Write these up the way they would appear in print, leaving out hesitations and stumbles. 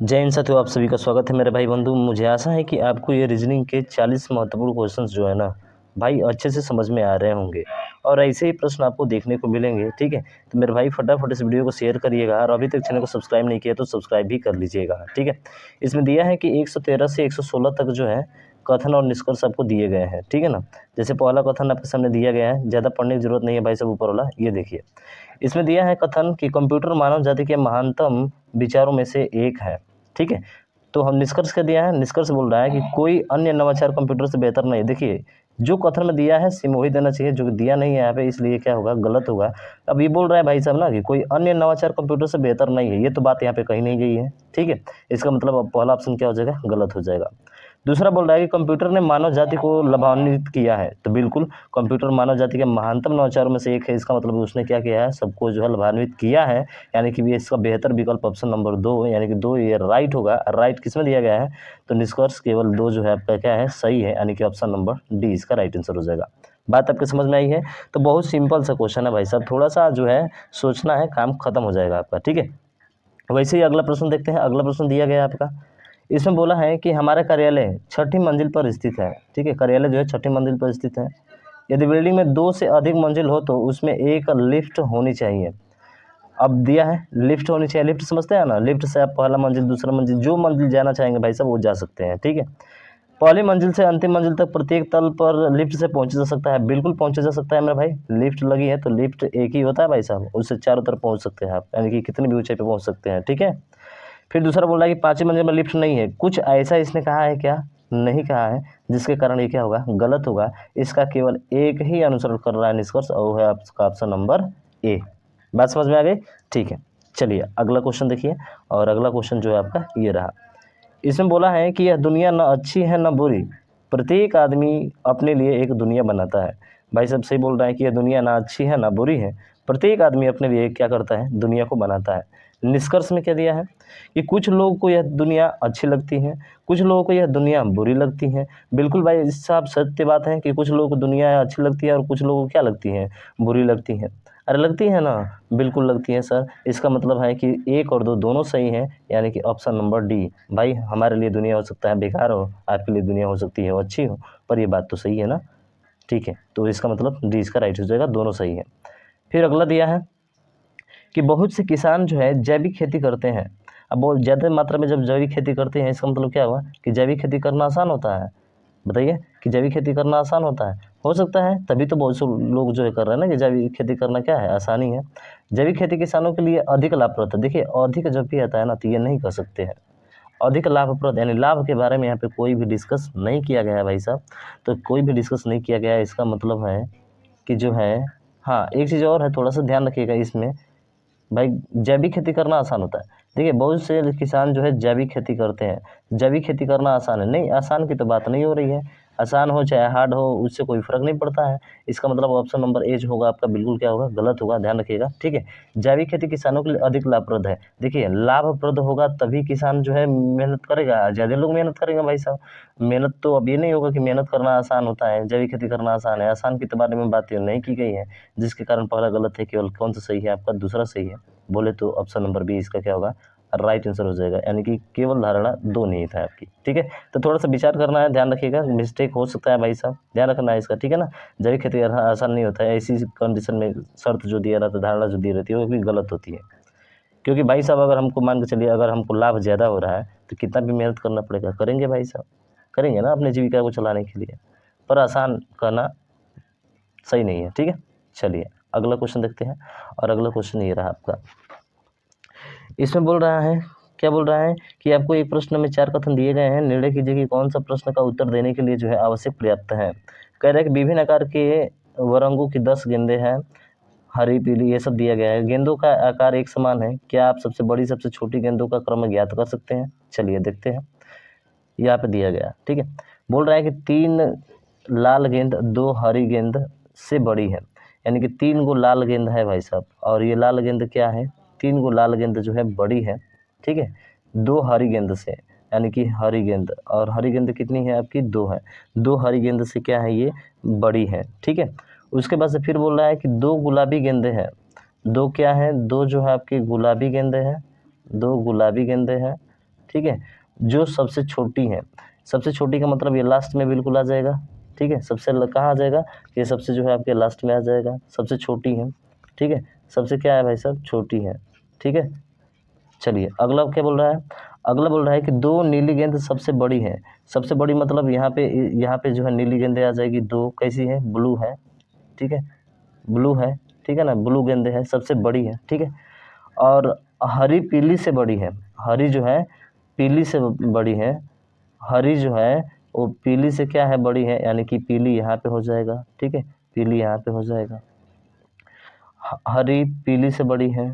जय हिंद साथियों, आप सभी का स्वागत है मेरे भाई बंधु। मुझे आशा है कि आपको ये रीजनिंग के 40 महत्वपूर्ण क्वेश्चंस जो है ना भाई अच्छे से समझ में आ रहे होंगे और ऐसे ही प्रश्न आपको देखने को मिलेंगे। ठीक है, तो मेरे भाई फटाफट इस वीडियो को शेयर करिएगा और अभी तक चैनल को सब्सक्राइब नहीं किया तो सब्सक्राइब भी कर लीजिएगा। ठीक है, इसमें दिया है कि 113 से 116 तक जो है कथन और निष्कर्ष आपको दिए गए हैं। ठीक है ना, जैसे पहला कथन आपके सामने दिया गया है, ज़्यादा पढ़ने की जरूरत नहीं है भाई, सब ऊपर वाला ये देखिए। इसमें दिया है कथन कि कंप्यूटर मानव जाति के महानतम विचारों में से एक है। ठीक है, तो हम निष्कर्ष क्या दिया है, निष्कर्ष बोल रहा है कि कोई अन्य नवाचार कंप्यूटर से बेहतर नहीं। देखिए, जो कथन में दिया है सेम वही देना चाहिए, जो दिया नहीं है यहाँ पे, इसलिए क्या होगा, गलत होगा। अब ये बोल रहा है भाई साहब ना कि कोई अन्य नवाचार कंप्यूटर से बेहतर नहीं है, ये तो बात यहाँ पे कही नहीं गई है। ठीक है, इसका मतलब अब पहला ऑप्शन क्या हो जाएगा, गलत हो जाएगा। दूसरा बोल रहा है कि कंप्यूटर ने मानव जाति को लाभान्वित किया है, तो बिल्कुल कंप्यूटर मानव जाति के महानतम नवाचारों में से एक है। इसका मतलब उसने क्या किया है, सबको जो है लाभान्वित किया है, यानी कि ये इसका बेहतर विकल्प ऑप्शन नंबर 2 यानी कि 2 ये राइट होगा। राइट किसमें दिया गया है, तो निष्कर्ष केवल 2 जो है आपका क्या है, सही है, यानी कि ऑप्शन नंबर डी इसका राइट आंसर हो जाएगा। बात आपके समझ में आई है। तो बहुत सिंपल सा क्वेश्चन है भाई साहब, थोड़ा सा जो है सोचना है, काम खत्म हो जाएगा आपका। ठीक है, वैसे ही अगला प्रश्न देखते हैं। अगला प्रश्न दिया गया है आपका, इसमें बोला है कि हमारा कार्यालय 6ठी मंजिल पर स्थित है। ठीक है, कार्यालय जो है 6ठी मंजिल पर स्थित है। यदि बिल्डिंग में 2 से अधिक मंजिल हो तो उसमें एक लिफ्ट होनी चाहिए। अब दिया है लिफ्ट होनी चाहिए, लिफ्ट समझते हैं ना, लिफ्ट से आप पहला मंजिल, दूसरा मंजिल, जो मंजिल जाना चाहेंगे भाई साहब वो जा सकते हैं। ठीक है, पहली मंजिल से अंतिम मंजिल तक प्रत्येक तल पर लिफ्ट से पहुंचा जा सकता है। बिल्कुल पहुंचा जा सकता है मेरा भाई, लिफ्ट लगी है तो लिफ्ट एक ही होता है भाई साहब, उससे चारों तरफ पहुंच सकते हैं आप, यानी कि कितनी भी ऊंचाई पे पहुंच सकते हैं। ठीक है, फिर दूसरा बोल रहा है कि 5वीं मंजिल में लिफ्ट नहीं है। कुछ ऐसा इसने कहा है क्या, नहीं कहा है, जिसके कारण ये क्या होगा, गलत होगा। इसका केवल एक ही अनुसरण कर रहा है निष्कर्ष, और वो है आपका ऑप्शन नंबर ए। बात समझ में आ गई। ठीक है, चलिए अगला क्वेश्चन देखिए। और अगला क्वेश्चन जो है आपका ये रहा। इसमें बोला है कि यह दुनिया न अच्छी है न बुरी, प्रत्येक आदमी अपने लिए एक दुनिया बनाता है। भाई साहब सही बोल रहा है कि यह दुनिया ना अच्छी है ना बुरी है, प्रत्येक आदमी अपने लिए क्या करता है, दुनिया को बनाता है। निष्कर्ष में क्या दिया है कि कुछ लोगों को यह दुनिया अच्छी लगती है, कुछ लोगों को यह दुनिया बुरी लगती है। बिल्कुल भाई इस साहब सत्य बात है कि कुछ लोगों को दुनिया अच्छी लगती है और कुछ लोगों को क्या लगती है, बुरी लगती है। अरे लगती है ना, बिल्कुल लगती है सर। इसका मतलब है कि 1 और 2 दोनों सही हैं, यानी कि ऑप्शन नंबर डी। भाई हमारे लिए दुनिया हो सकता है बेकार हो, आपके लिए दुनिया हो सकती है वो अच्छी हो, पर ये बात तो सही है ना। ठीक है, तो इसका मतलब डी इसका राइट हो जाएगा, दोनों सही है। फिर अगला दिया है कि बहुत से किसान जो है जैविक खेती करते हैं। अब बहुत ज़्यादा मात्रा में जब जैविक खेती करते हैं, इसका मतलब क्या हुआ कि जैविक खेती करना आसान होता है। बताइए कि जैविक खेती करना आसान होता है, हो सकता है, तभी तो बहुत से लोग जो है कर रहे हैं ना कि जैविक खेती करना क्या है, आसानी है। जैविक खेती किसानों के लिए अधिक लाभप्रद है। देखिए अधिक जब भी आता है ना तो ये नहीं कर सकते हैं, अधिक लाभप्रद यानी लाभ के बारे में यहाँ पे कोई भी डिस्कस नहीं किया गया है भाई साहब। तो कोई भी डिस्कस नहीं किया गया है, इसका मतलब है कि जो है, हाँ एक चीज़ और है, थोड़ा सा ध्यान रखिएगा इसमें। भाई जैविक खेती करना आसान होता है, देखिए बहुत से किसान जो है जैविक खेती करते हैं। जैविक खेती करना आसान है, नहीं आसान की तो बात नहीं हो रही है। आसान हो चाहे हार्ड हो, उससे कोई फर्क नहीं पड़ता है। इसका मतलब ऑप्शन नंबर ए जो होगा आपका बिल्कुल क्या होगा, गलत होगा, ध्यान रखिएगा। ठीक है, जैविक खेती किसानों के लिए अधिक लाभप्रद है। देखिए लाभप्रद होगा तभी किसान जो है मेहनत करेगा, ज़्यादा लोग मेहनत करेंगे भाई साहब। मेहनत तो अब ये नहीं होगा कि मेहनत करना आसान होता है, जैविक खेती करना आसान है, आसान के तो बारे में बात नहीं की गई है, जिसके कारण पहला गलत है। केवल कौन सा सही है आपका, दूसरा सही है। बोले तो ऑप्शन नंबर बी इसका क्या होगा, राइट आंसर हो जाएगा, यानी कि केवल धारणा 2 नहीं था आपकी। ठीक है, तो थोड़ा सा विचार करना है, ध्यान रखिएगा, मिस्टेक हो सकता है भाई साहब, ध्यान रखना है इसका। ठीक है ना, जैविक खेती करना आसान नहीं होता है, ऐसी कंडीशन में शर्त जो दिया रहता है, धारणा जो दी रहती है वो भी गलत होती है। क्योंकि भाई साहब अगर हमको मान के चलिए, अगर हमको लाभ ज़्यादा हो रहा है तो कितना भी मेहनत करना पड़ेगा, करेंगे भाई साहब, करेंगे ना अपनी जीविका को चलाने के लिए, पर आसान करना सही नहीं है। ठीक है, चलिए अगला क्वेश्चन देखते हैं। और अगला क्वेश्चन ये रहा आपका, इसमें बोल रहा है, क्या बोल रहा है कि आपको एक प्रश्न में 4 कथन दिए गए हैं, निर्णय कीजिए कि कौन सा प्रश्न का उत्तर देने के लिए जो है आवश्यक पर्याप्त है। कह रहा है कि विभिन्न आकार के वरंगों की 10 गेंदें हैं, हरी पीली ये सब दिया गया है। गेंदों का आकार एक समान है, क्या आप सबसे बड़ी सबसे छोटी गेंदों का क्रम ज्ञात कर सकते हैं। चलिए देखते हैं, यहाँ पे दिया गया। ठीक है, बोल रहा है कि 3 लाल गेंद 2 हरी गेंद से बड़ी है, यानी कि 3 गो लाल गेंद है भाई साहब, और ये लाल गेंद क्या है, 3 गो लाल गेंद जो है बड़ी है। ठीक है, 2 हरी गेंद से, यानी कि हरी गेंद, और हरी गेंद कितनी है आपकी, 2 है, 2 हरी गेंद से क्या है, ये बड़ी है। ठीक है, उसके बाद से फिर बोल रहा है कि 2 गुलाबी गेंदे हैं, 2 क्या है, 2 जो है आपकी गुलाबी गेंदे हैं, 2 गुलाबी गेंदे हैं। ठीक है, जो सबसे छोटी है। सबसे छोटी का मतलब ये लास्ट में बिल्कुल आ जाएगा, ठीक है, सबसे कहाँ आ जाएगा, ये सबसे जो है आपके लास्ट में आ जाएगा, सबसे छोटी है, ठीक है, सबसे क्या है भाई साहब, छोटी है, ठीक है। चलिए अगला क्या बोल रहा है, अगला बोल रहा है कि दो नीली गेंद सबसे बड़ी है। सबसे बड़ी मतलब यहाँ पे जो है नीली गेंदें आ जाएगी दो, कैसी है, ब्लू है, ठीक है, ब्लू है, ठीक है ना, ब्लू गेंदें है, सबसे बड़ी है, ठीक है। और हरी पीली से बड़ी है, हरी जो है पीली से बड़ी है, हरी जो है वो पीली से क्या है, बड़ी है, यानी कि पीली यहाँ पे हो जाएगा, ठीक है, पीली यहाँ पे हो जाएगा, हरी पीली से बड़ी है,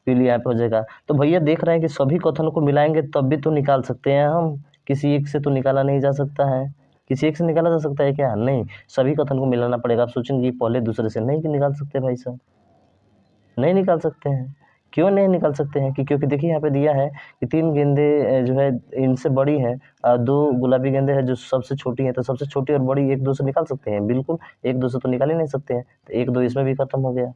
पीली यहाँ पे हो जाएगा। तो भैया देख रहे हैं कि सभी कथनों को मिलाएंगे तब भी तो निकाल सकते हैं हम, किसी एक से तो निकाला नहीं जा सकता है, किसी एक से निकाला जा सकता है क्या, नहीं, सभी कथन को मिलाना पड़ेगा। आप सोचेंगे पहले दूसरे से नहीं निकाल सकते भाई साहब, नहीं निकाल सकते हैं। क्यों नहीं निकाल सकते हैं, कि क्योंकि देखिए यहाँ पे दिया है कि 3 गेंदें जो है इनसे बड़ी है, 2 गुलाबी गेंदें हैं जो सबसे छोटी है, तो सबसे छोटी और बड़ी एक दो से निकाल सकते हैं, बिल्कुल एक दो से तो निकाल ही नहीं सकते हैं, तो एक दो इसमें भी खत्म हो गया।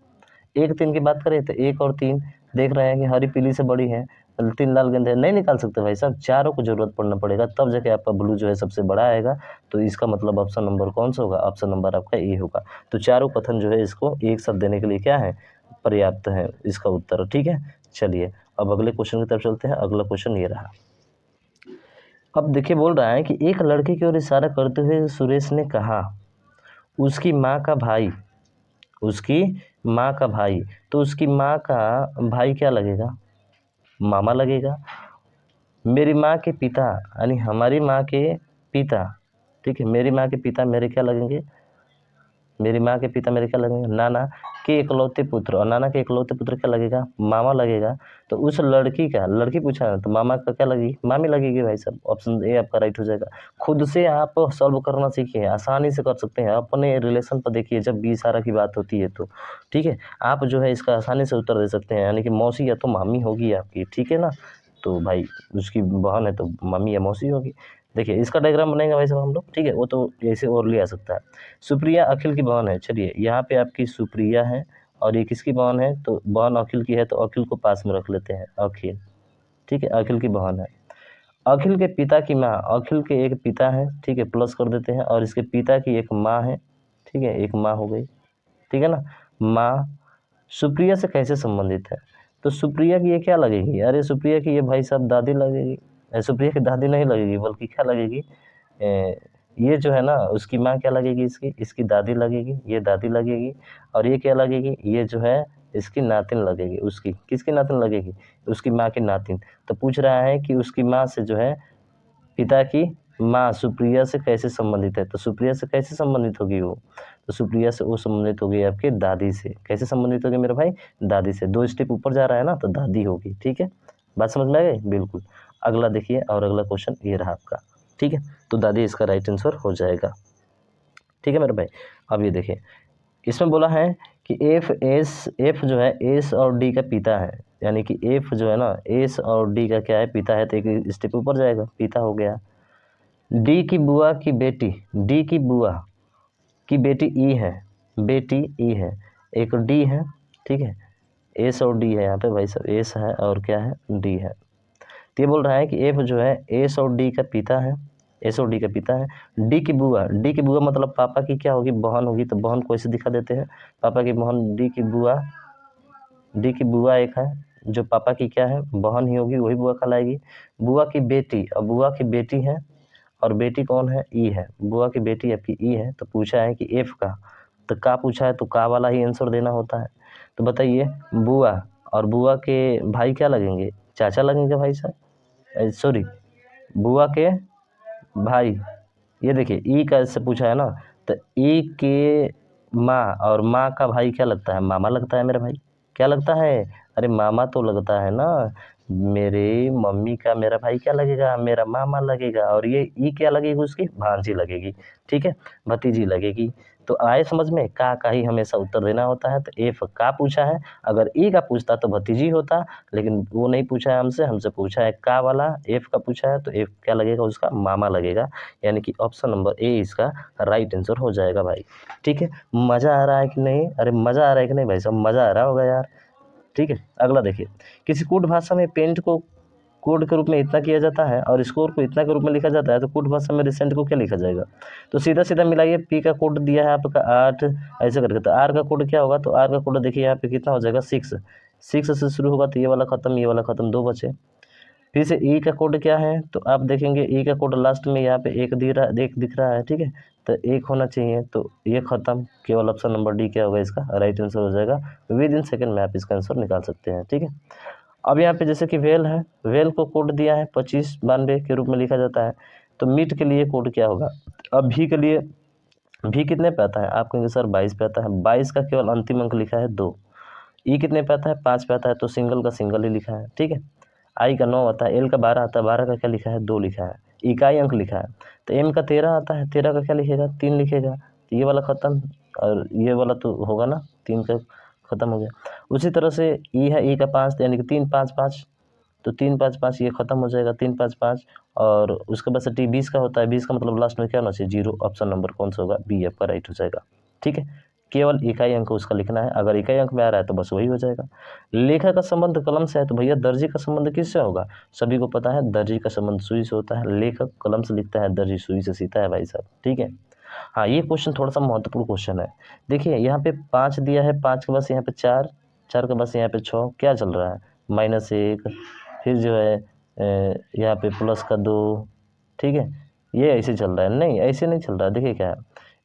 1-3 की बात करें तो 1 और 3 देख रहे हैं कि हरी पीली से बड़ी है, 3 लाल गेंदें नहीं निकाल सकते भाई साहब, चारों को जरूरत पड़ना पड़ेगा तब जाके आपका ब्लू जो है सबसे बड़ा आएगा। तो इसका मतलब ऑप्शन नंबर कौन सा होगा, ऑप्शन नंबर आपका ए होगा। तो चारों कथन जो है इसको एक साथ देने के लिए क्या है, पर्याप्त है इसका उत्तर, ठीक है। चलिए अब अगले क्वेश्चन की तरफ चलते हैं। अगला क्वेश्चन ये रहा। अब देखिए बोल रहा है कि एक लड़के की ओर इशारा करते हुए सुरेश ने कहा, उसकी माँ का भाई, उसकी माँ का भाई, तो उसकी माँ का भाई क्या लगेगा, मामा लगेगा। मेरी माँ के पिता यानी हमारी माँ के पिता, ठीक है, मेरी माँ के पिता मेरे क्या लगेंगे, मेरी माँ के पिता मेरे क्या लगेंगे, नाना के इकलौते पुत्र, और नाना के इकलौते पुत्र क्या लगेगा, मामा लगेगा। तो उस लड़की का, लड़की पूछा है तो मामा का क्या लगेगी, मामी लगेगी भाई साहब, ऑप्शन ए आपका राइट हो जाएगा। खुद से आप सॉल्व करना सीखिए, आसानी से कर सकते हैं, अपने रिलेशन पर देखिए जब भी इशारा की बात होती है तो, ठीक है, आप जो है इसका आसानी से उत्तर दे सकते हैं, यानी कि मौसी या तो मामी होगी आपकी, ठीक है ना, तो भाई उसकी बहन है तो मामी या मौसी होगी। देखिए इसका डायग्राम बनाएंगे भाई साहब हम लोग, ठीक है, वो तो ऐसे और लिया सकता है। सुप्रिया अखिल की बहन है, चलिए यहाँ पे आपकी सुप्रिया है और ये किसकी बहन है, तो बहन अखिल की है, तो अखिल को पास में रख लेते हैं, अखिल, ठीक है, अखिल की बहन है। अखिल के पिता की माँ, अखिल के एक पिता है, ठीक है, प्लस कर देते हैं, और इसके पिता की एक माँ है, ठीक है, एक माँ हो गई, ठीक है ना, माँ सुप्रिया से कैसे संबंधित है, तो सुप्रिया की ये क्या लगेगी, अरे सुप्रिया की ये भाई साहब दादी लगेगी, सुप्रिया की दादी नहीं लगेगी बल्कि क्या लगेगी, ये जो है ना उसकी माँ क्या लगेगी, इसकी दादी लगेगी, ये दादी लगेगी, और ये क्या लगेगी, ये जो है इसकी नातिन लगेगी, उसकी किसकी नातिन लगेगी, उसकी माँ की नातिन। तो पूछ रहा है कि उसकी माँ से जो है पिता की माँ सुप्रिया से कैसे संबंधित है, तो सुप्रिया से कैसे संबंधित होगी वो, तो सुप्रिया से वो संबंधित होगी आपके दादी से, कैसे संबंधित होगी मेरे भाई, दादी से, 2 स्टेप ऊपर जा रहा है ना तो दादी होगी, ठीक है, बात समझ में आ गई, बिल्कुल। अगला देखिए, और अगला क्वेश्चन ये रहा आपका, ठीक है, तो दादी इसका राइट आंसर हो जाएगा, ठीक है मेरे भाई। अब ये देखिए इसमें बोला है कि एफ जो है एस और डी का पिता है, यानी कि एफ जो है ना एस और डी का क्या है, पिता है, तो एक स्टेप ऊपर जाएगा, पिता हो गया। डी की बुआ की बेटी, डी की बुआ की बेटी ई है, बेटी ई है, एक डी है, ठीक है, एस और डी है यहाँ पे भाई साहब, एस है और क्या है, डी है। तो ये बोल रहा है कि एफ जो है एस और डी का पिता है, एस और डी का पिता है। डी की बुआ, डी की बुआ मतलब पापा की क्या होगी, बहन होगी, तो बहन को ऐसे दिखा देते हैं, पापा की बहन, डी की बुआ, डी की बुआ एक है जो पापा की क्या है, बहन ही होगी, वही बुआ कहलाएगी। बुआ की बेटी, और बुआ की बेटी है, और बेटी कौन है, ई है, बुआ की बेटी आपकी ई है। तो पूछा है कि एफ का, तो का पूछा है तो का वाला ही आंसर देना होता है। तो बताइए बुआ और बुआ के भाई क्या लगेंगे, चाचा लगेंगे भाई साहब, सॉरी बुआ के भाई। ये देखिए ई का से पूछा है ना, तो ई के माँ और माँ का भाई क्या लगता है, मामा लगता है मेरे भाई, क्या लगता है, अरे मामा तो लगता है ना, मेरे मम्मी का मेरा भाई क्या लगेगा, मेरा मामा लगेगा, और ये ई क्या लगेगी, उसकी भांजी लगेगी, ठीक है, भतीजी लगेगी। तो आए समझ में, का ही हमेशा उत्तर देना होता है। तो एफ का पूछा है, अगर ई का पूछता तो भतीजी होता, लेकिन वो नहीं पूछा है हमसे, हमसे पूछा है का वाला, एफ का पूछा है, तो एफ क्या लगेगा, उसका मामा लगेगा, यानी कि ऑप्शन नंबर ए इसका राइट आंसर हो जाएगा भाई, ठीक है। मज़ा आ रहा है कि नहीं, अरे मज़ा आ रहा है कि नहीं भाई साहब, मज़ा आ रहा होगा यार, ठीक है। अगला देखिए, किसी कूट भाषा में पेंट को कोड के रूप में इतना किया जाता है और स्कोर को इतना के रूप में लिखा जाता है, तो कोड भाषा में रिसेंट को क्या लिखा जाएगा? तो सीधा सीधा मिलाइए, पी का कोड दिया है आपका 8 ऐसे करके, तो आर का कोड क्या होगा? तो आर का कोड देखिए यहाँ पे कितना हो जाएगा 6, 6 से शुरू होगा तो ये वाला खत्म, ये वाला खत्म, 2 बचे। फिर से ई का कोड क्या है? तो आप देखेंगे ई का कोड लास्ट में यहाँ पे एक दिख रहा है, ठीक है, तो एक होना चाहिए, तो ये खत्म, केवल ऑप्शन नंबर डी क्या होगा इसका राइट आंसर हो जाएगा। विद इन सेकेंड में आप इसका आंसर निकाल सकते हैं, ठीक है। अब यहाँ पे जैसे कि वेल है, वेल को कोड दिया है 2592 के रूप में लिखा जाता है, तो मीट के लिए कोड क्या होगा? अब भी के लिए, भी कितने पे आता है? आप कहेंगे सर 22 पे आता है, 22 का केवल अंतिम अंक लिखा है 2। ई कितने पे आता है? 5 पे आता है, तो सिंगल का सिंगल ही लिखा है, ठीक है। आई का 9 आता है, एल का 12 आता है, 12 का क्या लिखा है? 2 लिखा है, इकाई अंक लिखा है। तो एम का 13 आता है, 13 का क्या लिखेगा? 3 लिखेगा, तो ये वाला खत्म, और ये वाला तो होगा ना, 3 का खत्म हो गया। उसी तरह से ई है, ई का 5 यानी कि 3 5 5, तो 3 5 5 ये खत्म हो जाएगा, 3 5 5, और उसके बाद से टी 20 का होता है, 20 का मतलब लास्ट में क्या होना चाहिए? 0। ऑप्शन नंबर कौन सा होगा? बी आपका राइट हो जाएगा, ठीक है। केवल इकाई अंक उसका लिखना है, अगर इकाई अंक में आ रहा है तो बस वही हो जाएगा। लेखा का संबंध कलम से है, तो भैया दर्जी का संबंध किससे होगा? सभी को पता है दर्जी का संबंध सुई से होता है, लेखक कलम से लिखता है, दर्जी सुई से सीता है भाई साहब, ठीक है। हाँ, ये क्वेश्चन थोड़ा सा महत्वपूर्ण क्वेश्चन है। देखिए यहाँ पे 5 दिया है, 5 के बस यहाँ पे 4, 4 के बस यहाँ पे 6, क्या चल रहा है? -1, फिर जो है यहाँ पे प्लस का 2, ठीक है, ये ऐसे चल रहा है। नहीं, ऐसे नहीं चल रहा है, देखिए क्या है,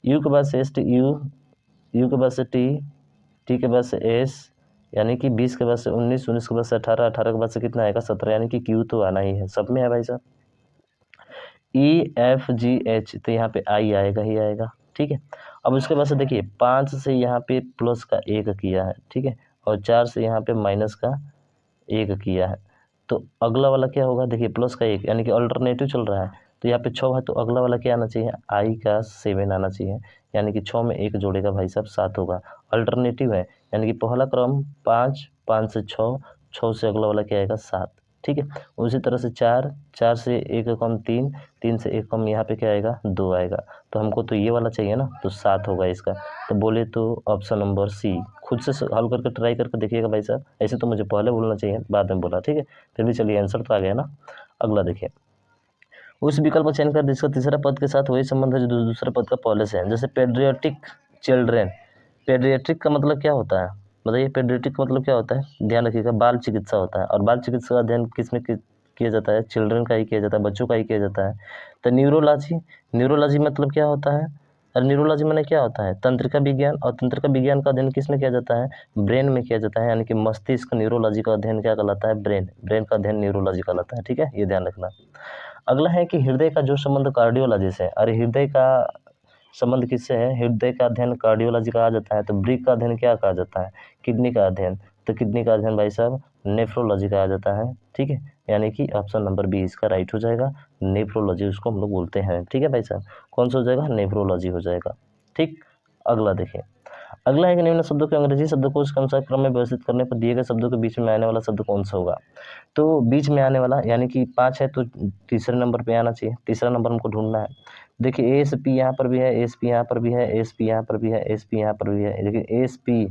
यू के बाद से एस टी यू, यू के बाद से टी, टी के बाद से एस, यानी कि 20 के बाद से 19, 19 के बाद से 18, 18 के बाद से कितना आएगा? 17, यानी कि क्यू तो आना ही है, सब में है भाई साहब। ई एफ जी एच, तो यहाँ पे आई आएगा ही आएगा, ठीक है। अब उसके बाद से देखिए 5 से यहाँ पे प्लस का 1 किया है, ठीक है, और 4 से यहाँ पे माइनस का 1 किया है, तो अगला वाला क्या होगा? देखिए प्लस का 1 यानी कि अल्टरनेटिव चल रहा है, तो यहाँ पे 6 है, तो अगला वाला क्या आना चाहिए? आई का 7 आना चाहिए, यानी कि 6 में 1 जोड़ेगा भाई साहब 7 होगा। अल्टरनेटिव है, यानी कि पहला क्रम 5, 5 से 6, 6 से अगला वाला क्या आएगा? 7, ठीक है। उसी तरह से 4, 4 से 1 कम 3, 3 से 1 कम यहाँ पे क्या आएगा? 2 आएगा, तो हमको तो ये वाला चाहिए ना, तो 7 होगा इसका। तो बोले तो ऑप्शन नंबर सी, खुद से हल करके ट्राई करके देखिएगा भाई साहब, ऐसे तो मुझे पहले बोलना चाहिए, बाद में बोला, ठीक है। फिर भी चलिए आंसर तो आ गया ना। अगला देखिए, उस विकल्प का चयन कर जिसका तीसरा पद के साथ वही संबंध है जो दूसरे पद का पहले से है। जैसे पेड्रियाटिक चिल्ड्रेन, पेड्रियाट्रिक का मतलब क्या होता है? बताइए, पेड्रियाटिक का मतलब क्या होता है? ध्यान रखिएगा, बाल चिकित्सा होता है, और बाल चिकित्सा का अध्ययन किस में किया जाता है? चिल्ड्रन का ही किया जाता है, बच्चों का ही किया जाता है। तो न्यूरोलॉजी, न्यूरोलॉजी मतलब क्या होता है? और न्यूरोलॉजी माने क्या होता है? तंत्रिका विज्ञान, और तंत्रिका विज्ञान का अध्ययन किस में किया जाता है? ब्रेन में किया जाता है, यानी कि मस्तिष्क। न्यूरोलॉजी का अध्ययन क्या कहलाता है? ब्रेन, ब्रेन का अध्ययन न्यूरोलॉजी कहलाता है, ठीक है, ये ध्यान रखना। अगला है कि हृदय का जो संबंध कार्डियोलॉजी से है, अरे हृदय का संबंध किससे है? हृदय का अध्ययन कार्डियोलॉजी कहा जाता है, तो ब्रिक का अध्ययन क्या कहा जाता है? किडनी का अध्ययन, तो किडनी का अध्ययन भाई साहब नेफ्रोलॉजी कहा जाता है, ठीक है, यानी कि ऑप्शन नंबर बी इसका राइट हो जाएगा। नेफ्रोलॉजी उसको हम लोग बोलते हैं, ठीक है भाई साहब, कौन सा हो जाएगा? नेफ्रोलॉजी हो जाएगा, ठीक। अगला देखिए, अगला है कि निम्न शब्दों के अंग्रेजी शब्दकोश के अनुसार क्रम में व्यवस्थित करने पर दिए गए शब्दों के बीच में आने वाला शब्द कौन सा होगा? तो बीच में आने वाला, यानी कि 5 है तो तीसरे नंबर पे आना चाहिए, तीसरा नंबर हमको ढूंढना है। देखिए एस पी यहाँ पर भी है, एस पी यहाँ पर भी है, एस पी यहाँ पर भी है, एस पी यहाँ पर भी है, देखिए एस पी,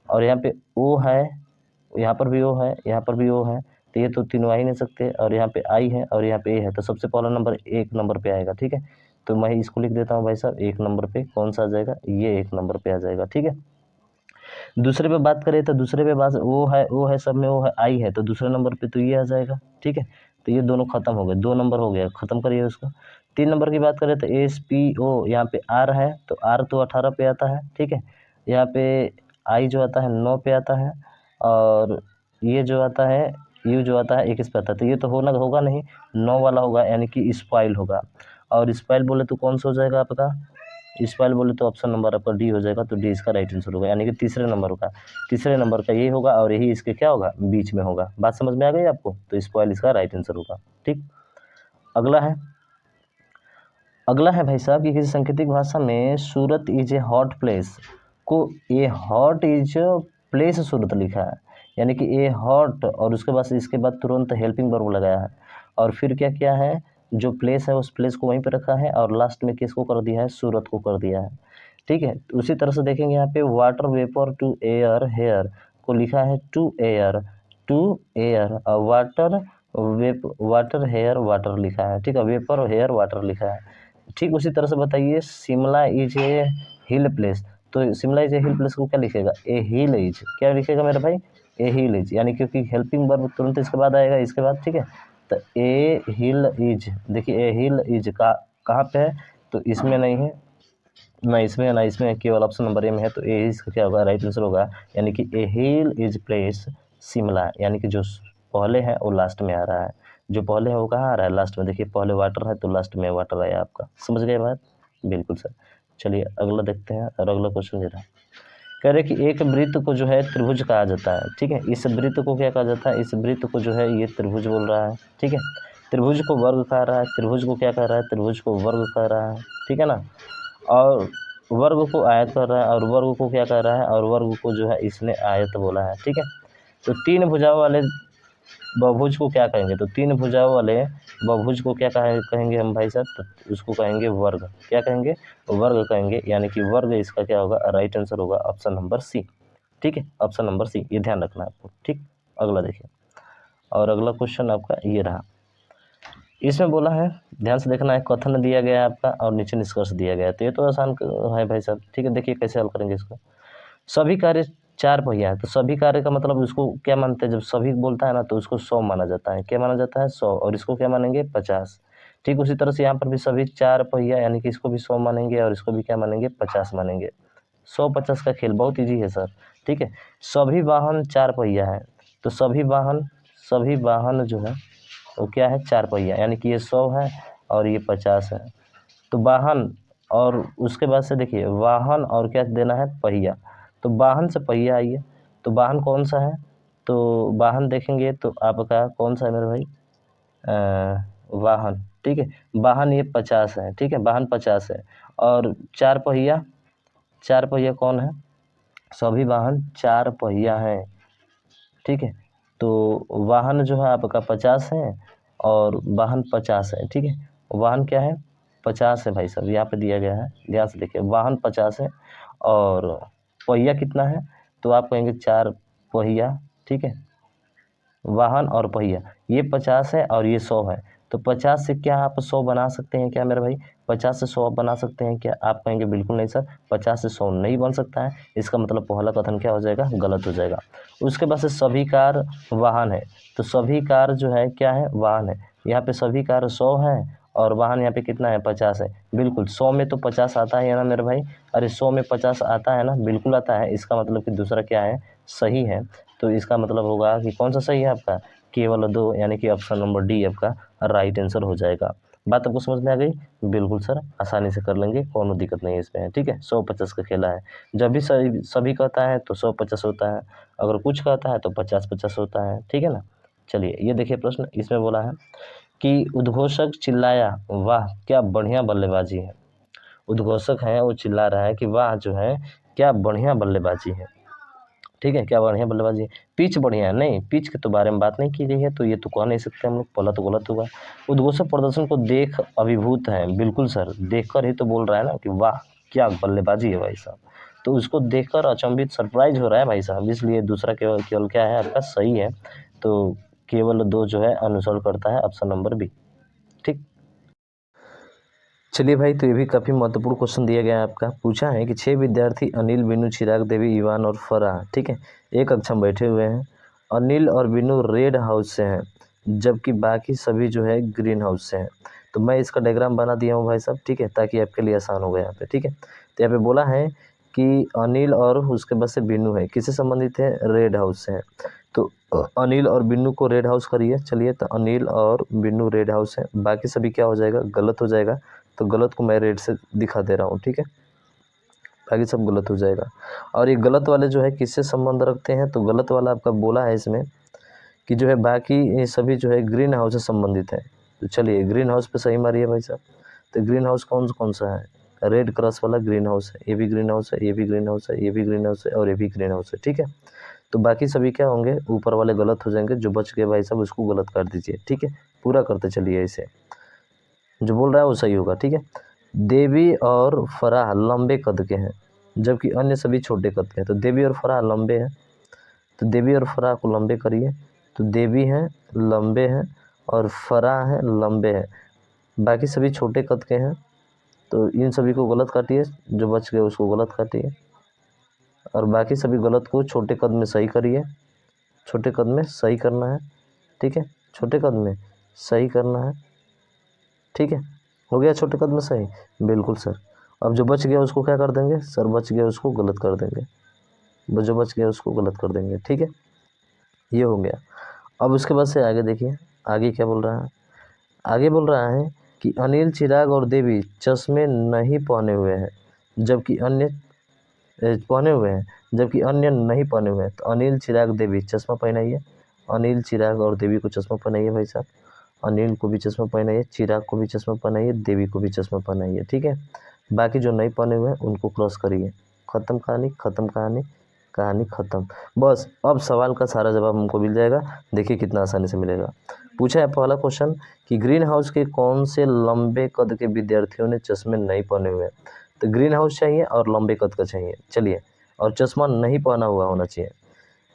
और यहाँ पे ओ है, यहाँ पर भी ओ है, यहाँ पर भी ओ है, तो ये तो तीनों आ ही नहीं सकते, और यहाँ पे आई है और यहाँ पे ए है, तो सबसे पहला नंबर 1 नंबर पे आएगा, ठीक है। तो मैं इसको लिख देता हूँ भाई साहब, 1 नंबर पे कौन सा आ जाएगा? ये 1 नंबर पे आ जाएगा, ठीक है। दूसरे पे बात करें तो दूसरे पे बात ओ है, सब में ओ है, आई है, तो दूसरे नंबर पे तो ये आ जाएगा, ठीक है। तो ये दोनों खत्म हो गए, 2 नंबर हो गया, खत्म करिए उसको। 3 नंबर की बात करें तो एस पी ओ, यहाँ पे आर है, तो आर तो 18 पे आता है, ठीक है। यहाँ पे आई जो आता है 9 पे आता है, और ये जो आता है यू जो आता है 21 पे आता है, तो ये तो होगा नहीं, 9 वाला होगा, यानी कि स्पाइल होगा। और स्पाइल बोले तो कौन सा हो जाएगा आपका? स्पाइल बोले तो ऑप्शन नंबर आपका डी हो जाएगा, तो डी इसका राइट आंसर होगा, यानी कि तीसरे नंबर का यही होगा, और यही इसके क्या होगा? बीच में होगा। बात समझ में आ गई आपको? तो स्पाइल इसका राइट आंसर होगा, ठीक। अगला है भाई साहब कि किसी सांकेतिक भाषा में सूरत इज ए हॉट प्लेस को ए हॉट इज प्लेस सूरत लिखा है, यानी कि ए हॉट, और उसके बाद इसके बाद तुरंत हेल्पिंग वर्ब लगाया है, और फिर क्या किया है? जो प्लेस है उस प्लेस को वहीं पे रखा है, और लास्ट में किसको कर दिया है? सूरत को कर दिया है, ठीक है। उसी तरह से देखेंगे यहाँ पे वाटर वेपर टू एयर हेयर को लिखा है टू एयर, और वाटर वाटर हेयर वाटर लिखा है, ठीक है, वेपर और हेयर वाटर लिखा है। ठीक उसी तरह से बताइए Shimla is a hill place, तो Shimla is a hill place को क्या लिखेगा, ए हिल इज, क्या लिखेगा मेरे भाई, ए हिल इज, यानी क्योंकि हेल्पिंग वर्ब तुरंत इसके बाद आएगा, इसके बाद, ठीक है। तो ए हिल इज, देखिए ए हिल इज का कहाँ पे है, तो इसमें नहीं है, ना इसमें ना इसमें, केवल ऑप्शन नंबर ए में है, तो ए इसका क्या होगा, राइट आंसर होगा, यानी कि ए हिल इज प्लेस शिमला, यानी कि जो पहले है वो लास्ट में आ रहा है, जो पहले है वो कहाँ आ रहा है, लास्ट में। देखिए पहले वाटर है तो लास्ट में वाटर आया आपका, समझ गए बात, बिल्कुल सर। चलिए अगला देखते हैं, और अगला क्वेश्चन दे रहा है, कह रहे कि एक वृत्त को जो है त्रिभुज कहा जाता है, ठीक है, इस वृत्त को क्या कहा जाता है, इस वृत्त को जो है ये त्रिभुज बोल रहा है, ठीक है, त्रिभुज को वर्ग कह रहा है, त्रिभुज को क्या कह रहा है, त्रिभुज को वर्ग कह रहा है, ठीक है ना, और वर्ग को आयत कर रहा है, और वर्ग को क्या कह रहा है, और वर्ग को जो है इसने आयत बोला है, ठीक है। तो तीन भुजाओं वाले बहुभुज को क्या कहेंगे, तो तीन भुजाओं वाले बहुभुज को क्या कहेंगे हम भाई साहब, तो उसको कहेंगे वर्ग, क्या कहेंगे, वर्ग कहेंगे, यानी कि वर्ग इसका क्या होगा, राइट आंसर होगा ऑप्शन नंबर सी, ठीक है, ऑप्शन नंबर सी, ये ध्यान रखना है आपको, ठीक। अगला देखिए, और अगला क्वेश्चन आपका ये रहा, इसमें बोला है, ध्यान से देखना है, कथन दिया गया है आपका और नीचे निष्कर्ष दिया गया है, तो ये तो आसान है भाई साहब, ठीक है। देखिए कैसे हल करेंगे इसको, सभी कार्य चार पहिया है, तो सभी कार्य का मतलब उसको क्या मानते हैं, जब सभी बोलता है ना तो उसको 100 माना जाता है, क्या माना जाता है, 100, और इसको क्या मानेंगे, 50। ठीक उसी तरह से यहाँ पर भी सभी चार पहिया, यानी कि इसको भी 100 मानेंगे और इसको भी क्या मानेंगे, 50 मानेंगे। 100-50 का खेल बहुत ईजी है सर, ठीक है। सभी वाहन चार पहिया है, तो सभी वाहन जो है वो क्या है, चार पहिया, यानी कि ये 100 है और ये 50 है, तो वाहन, और उसके बाद से देखिए वाहन और क्या देना है, पहिया, तो वाहन से पहिया आइए, तो वाहन कौन सा है, तो वाहन देखेंगे तो आपका कौन सा है मेरे भाई, वाहन, ठीक है, वाहन ये 50 है, ठीक है, वाहन 50 है, और चार पहिया कौन है, सभी वाहन चार पहिया हैं, ठीक है। तो वाहन जो है आपका 50 है और वाहन 50 है, ठीक है, वाहन क्या है, 50 है भाई साहब, यहाँ पे दिया गया है, ध्यान से देखिए, वाहन 50 है और पहिया कितना है, तो आप कहेंगे चार पहिया, ठीक है, वाहन और पहिया, ये 50 है और ये 100 है, तो 50 से क्या आप 100 बना सकते हैं क्या मेरे भाई, 50 से 100 बना सकते हैं क्या, आप कहेंगे बिल्कुल नहीं सर, 50 से 100 नहीं बन सकता है, इसका मतलब पहला कथन क्या हो जाएगा, गलत हो जाएगा। उसके बाद से सभी कार वाहन है, तो सभी कार जो है क्या है, वाहन है, यहाँ पे सभी कार 100 है और वाहन यहाँ पे कितना है, 50 है, बिल्कुल 100 में तो 50 आता है ना मेरे भाई, अरे 100 में 50 आता है ना, बिल्कुल आता है, इसका मतलब कि दूसरा क्या है, सही है, तो इसका मतलब होगा कि कौन सा सही है आपका, केवल दो, यानी कि ऑप्शन नंबर डी आपका राइट आंसर हो जाएगा। बात आपको समझ में आ गई, बिल्कुल सर, आसानी से कर लेंगे, कोनो दिक्कत नहीं है इसमें, ठीक है। 100-50 का खेला है, जब भी सभी कहता है तो 100-50 होता है, अगर कुछ कहता है तो 50-50 होता है, ठीक है ना। चलिए ये देखिए प्रश्न, इसमें बोला है कि उद्घोषक चिल्लाया, वाह क्या बढ़िया बल्लेबाजी है, उद्घोषक है वो चिल्ला रहा है कि वाह जो है क्या बढ़िया बल्लेबाजी है, ठीक है, क्या बढ़िया बल्लेबाजी है, पिच बढ़िया है, नहीं पिच के तो बारे में बात नहीं की गई है, तो ये तो कह नहीं सकते हम लोग, पहला तो गलत होगा। उद्घोषक प्रदर्शन को देख अभिभूत है, बिल्कुल सर, देखकर ही तो बोल रहा है ना कि वाह क्या बल्लेबाजी है भाई साहब, तो उसको देखकर अचंभित सरप्राइज हो रहा है भाई साहब, इसलिए दूसरा केवल केवल क्या है आपका सही है, तो केवल दो जो है अनुसरण करता है, ऑप्शन नंबर बी, ठीक। चलिए भाई, तो ये भी काफ़ी महत्वपूर्ण क्वेश्चन दिया गया है आपका, पूछा है कि 6 विद्यार्थी अनिल, बिनू, चिराग, देवी, इवान और फराह, ठीक है, एक कक्षा में बैठे हुए हैं, अनिल और बिनू रेड हाउस से हैं जबकि बाकी सभी जो है ग्रीन हाउस से हैं, तो मैं इसका डायग्राम बना दिया हूँ भाई साहब, ठीक है, ताकि आपके लिए आसान हो गया यहाँ पे, ठीक है। तो यहाँ पे बोला है कि अनिल और उसके बाद से बिनू है, किससे संबंधित है, रेड हाउस से है, तो अनिल और बिन्नू को रेड हाउस करिए, चलिए, तो अनिल और बिन्नू रेड हाउस है, बाकी सभी क्या हो जाएगा, गलत हो जाएगा, तो गलत को मैं रेड से दिखा दे रहा हूँ, ठीक है, बाकी सब गलत हो जाएगा। और ये गलत वाले जो है किससे संबंध रखते हैं, तो गलत वाला आपका बोला है इसमें कि जो है बाकी ये सभी जो है ग्रीन हाउस से संबंधित है, तो चलिए ग्रीन हाउस पे सही मारिए भाई साहब। तो ग्रीन हाउस कौन कौन सा है, रेड क्रॉस वाला ग्रीन हाउस है, ये भी ग्रीन हाउस है, ये भी ग्रीन हाउस है, ये भी ग्रीन हाउस है और ये भी ग्रीन हाउस है, ठीक है। तो बाकी सभी क्या होंगे, ऊपर वाले गलत हो जाएंगे, जो बच गए भाई साहब उसको गलत कर दीजिए, ठीक है, पूरा करते चलिए इसे, जो बोल रहा है वो सही होगा, ठीक है। देवी और फराह लंबे कद के हैं जबकि अन्य सभी छोटे कद के हैं, तो देवी और फराह लंबे हैं, तो देवी और फराह को लंबे करिए, तो देवी हैं लंबे हैं और फरा है लंबे हैं, बाकी सभी छोटे कद के हैं। तो इन सभी को गलत काटिए, जो बच गए उसको गलत काटिए, और बाकी सभी गलत को छोटे कद में सही करिए। छोटे कद में सही करना है, ठीक है, छोटे कद में सही करना है, ठीक है। हो गया छोटे कद में सही, बिल्कुल सर। अब जो बच गया उसको क्या कर देंगे सर, बच गया उसको गलत कर देंगे, जो बच गया उसको गलत कर देंगे, ठीक है। ये हो गया। अब उसके बाद से आगे देखिए, आगे क्या बोल रहा है। आगे बोल रहा है कि अनिल, चिराग और देवी चश्मे नहीं पहने हुए हैं, जबकि अन्य पहने हुए हैं, जबकि अन्य नहीं पहने हुए हैं। तो अनिल, चिराग, देवी चश्मा पहनाइए। अनिल, चिराग और देवी को चश्मा पहनाइए भाई साहब। अनिल को भी चश्मा पहनाइए, चिराग को भी चश्मा पहनाइए, देवी को भी चश्मा पहनाइए, ठीक है। बाकी जो नहीं पहने हुए हैं उनको क्रॉस करिए। ख़त्म कहानी, ख़त्म कहानी, कहानी ख़त्म। बस अब सवाल का सारा जवाब हमको मिल जाएगा। देखिए कितना आसानी से मिलेगा। पूछा है पहला क्वेश्चन कि ग्रीन हाउस के कौन से लंबे कद के विद्यार्थियों ने चश्मे नहीं पहने हुए हैं। तो ग्रीन हाउस चाहिए और लंबे कद का चाहिए, चलिए, और चश्मा नहीं पहना हुआ होना चाहिए।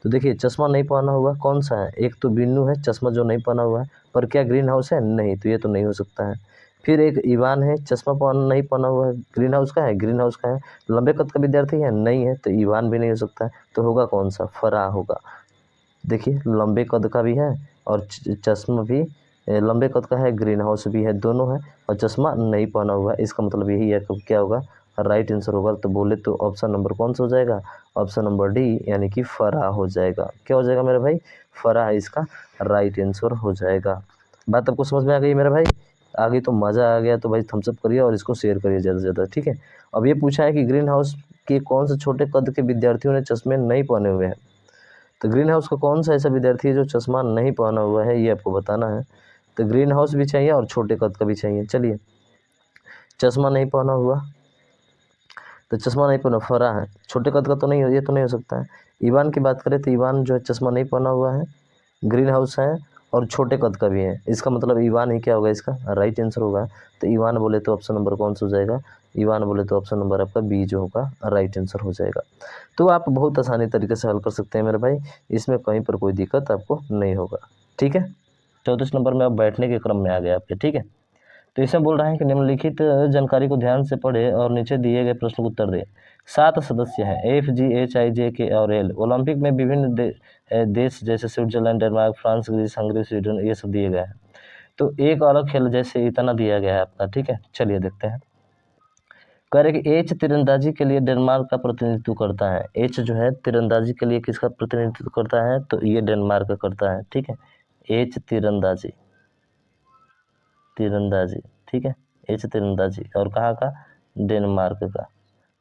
तो देखिए चश्मा नहीं पहना हुआ कौन सा है, एक तो बिन्नू है चश्मा जो नहीं पहना हुआ है, पर क्या ग्रीन हाउस है, नहीं, तो ये तो नहीं हो सकता है। फिर एक ईवान है, चश्मा नहीं पहना हुआ है, ग्रीन हाउस का है, ग्रीन हाउस का है। लंबे कद का विद्यार्थी है, नहीं है, तो ईवान भी नहीं हो सकता है। तो होगा कौन सा, फरा होगा। देखिए लंबे कद का भी है और चश्मा भी लंबे कद का है, ग्रीन हाउस भी है, दोनों है, और चश्मा नहीं पहना हुआ है। इसका मतलब यही है कि क्या होगा, राइट आंसर होगा। तो बोले तो ऑप्शन नंबर कौन सा हो जाएगा, ऑप्शन नंबर डी, यानी कि फरा हो जाएगा। क्या हो जाएगा मेरे भाई, फरा है इसका राइट आंसर हो जाएगा। बात आपको समझ में आ गई मेरे भाई, आगे तो मज़ा आ गया तो भाई थम्स अप करिए और इसको शेयर करिए ज़्यादा से ज़्यादा, ठीक है। अब ये पूछा है कि ग्रीन हाउस के कौन से छोटे कद के विद्यार्थियों ने चश्मे नहीं पहने हुए हैं। तो ग्रीन हाउस का कौन सा ऐसा विद्यार्थी है जो चश्मा नहीं पहना हुआ है, ये आपको बताना है। तो ग्रीन हाउस भी चाहिए और छोटे कद का भी चाहिए। चलिए, चश्मा नहीं पहना हुआ, तो चश्मा नहीं पहना, फरा है, छोटे कद का तो नहीं, ये तो नहीं हो सकता है। ईवान की बात करें तो ईवान जो है चश्मा नहीं पहना हुआ है, ग्रीन हाउस है और छोटे कद का भी है। इसका मतलब ईवान ही क्या होगा, इसका राइट आंसर होगा। तो ईवान बोले तो ऑप्शन नंबर कौन सा हो जाएगा, ईवान बोले तो ऑप्शन नंबर आपका बी जो होगा राइट आंसर हो जाएगा। तो आप बहुत आसानी तरीके से हल कर सकते हैं मेरे भाई, इसमें कहीं पर कोई दिक्कत आपको नहीं होगा, ठीक है। 34 नंबर में आप बैठने के क्रम में आ गए आपके, ठीक है। तो इसमें बोल रहा है कि निम्नलिखित जानकारी को ध्यान से पढ़े और नीचे दिए गए प्रश्न को उत्तर दें। 7 सदस्य हैं, एफ, जी, एच, आई, जे, के और एल। ओलंपिक में विभिन्न देश जैसे Switzerland, Denmark, France, Greece, Hungary, Sweden, ये सब दिए गए हैं। तो एक अलग खेल जैसे इतना दिया गया है आपका, ठीक है। चलिए देखते हैं। कह रहे कि एच तीरंदाजी के लिए डेनमार्क का प्रतिनिधित्व करता है। एच जो है तीरंदाजी के लिए किसका प्रतिनिधित्व करता है, तो ये डेनमार्क का करता है, ठीक है। एच तीरंदाजी, तीरंदाजी, ठीक है, एच तीरंदाजी, और कहाँ का, डेनमार्क का,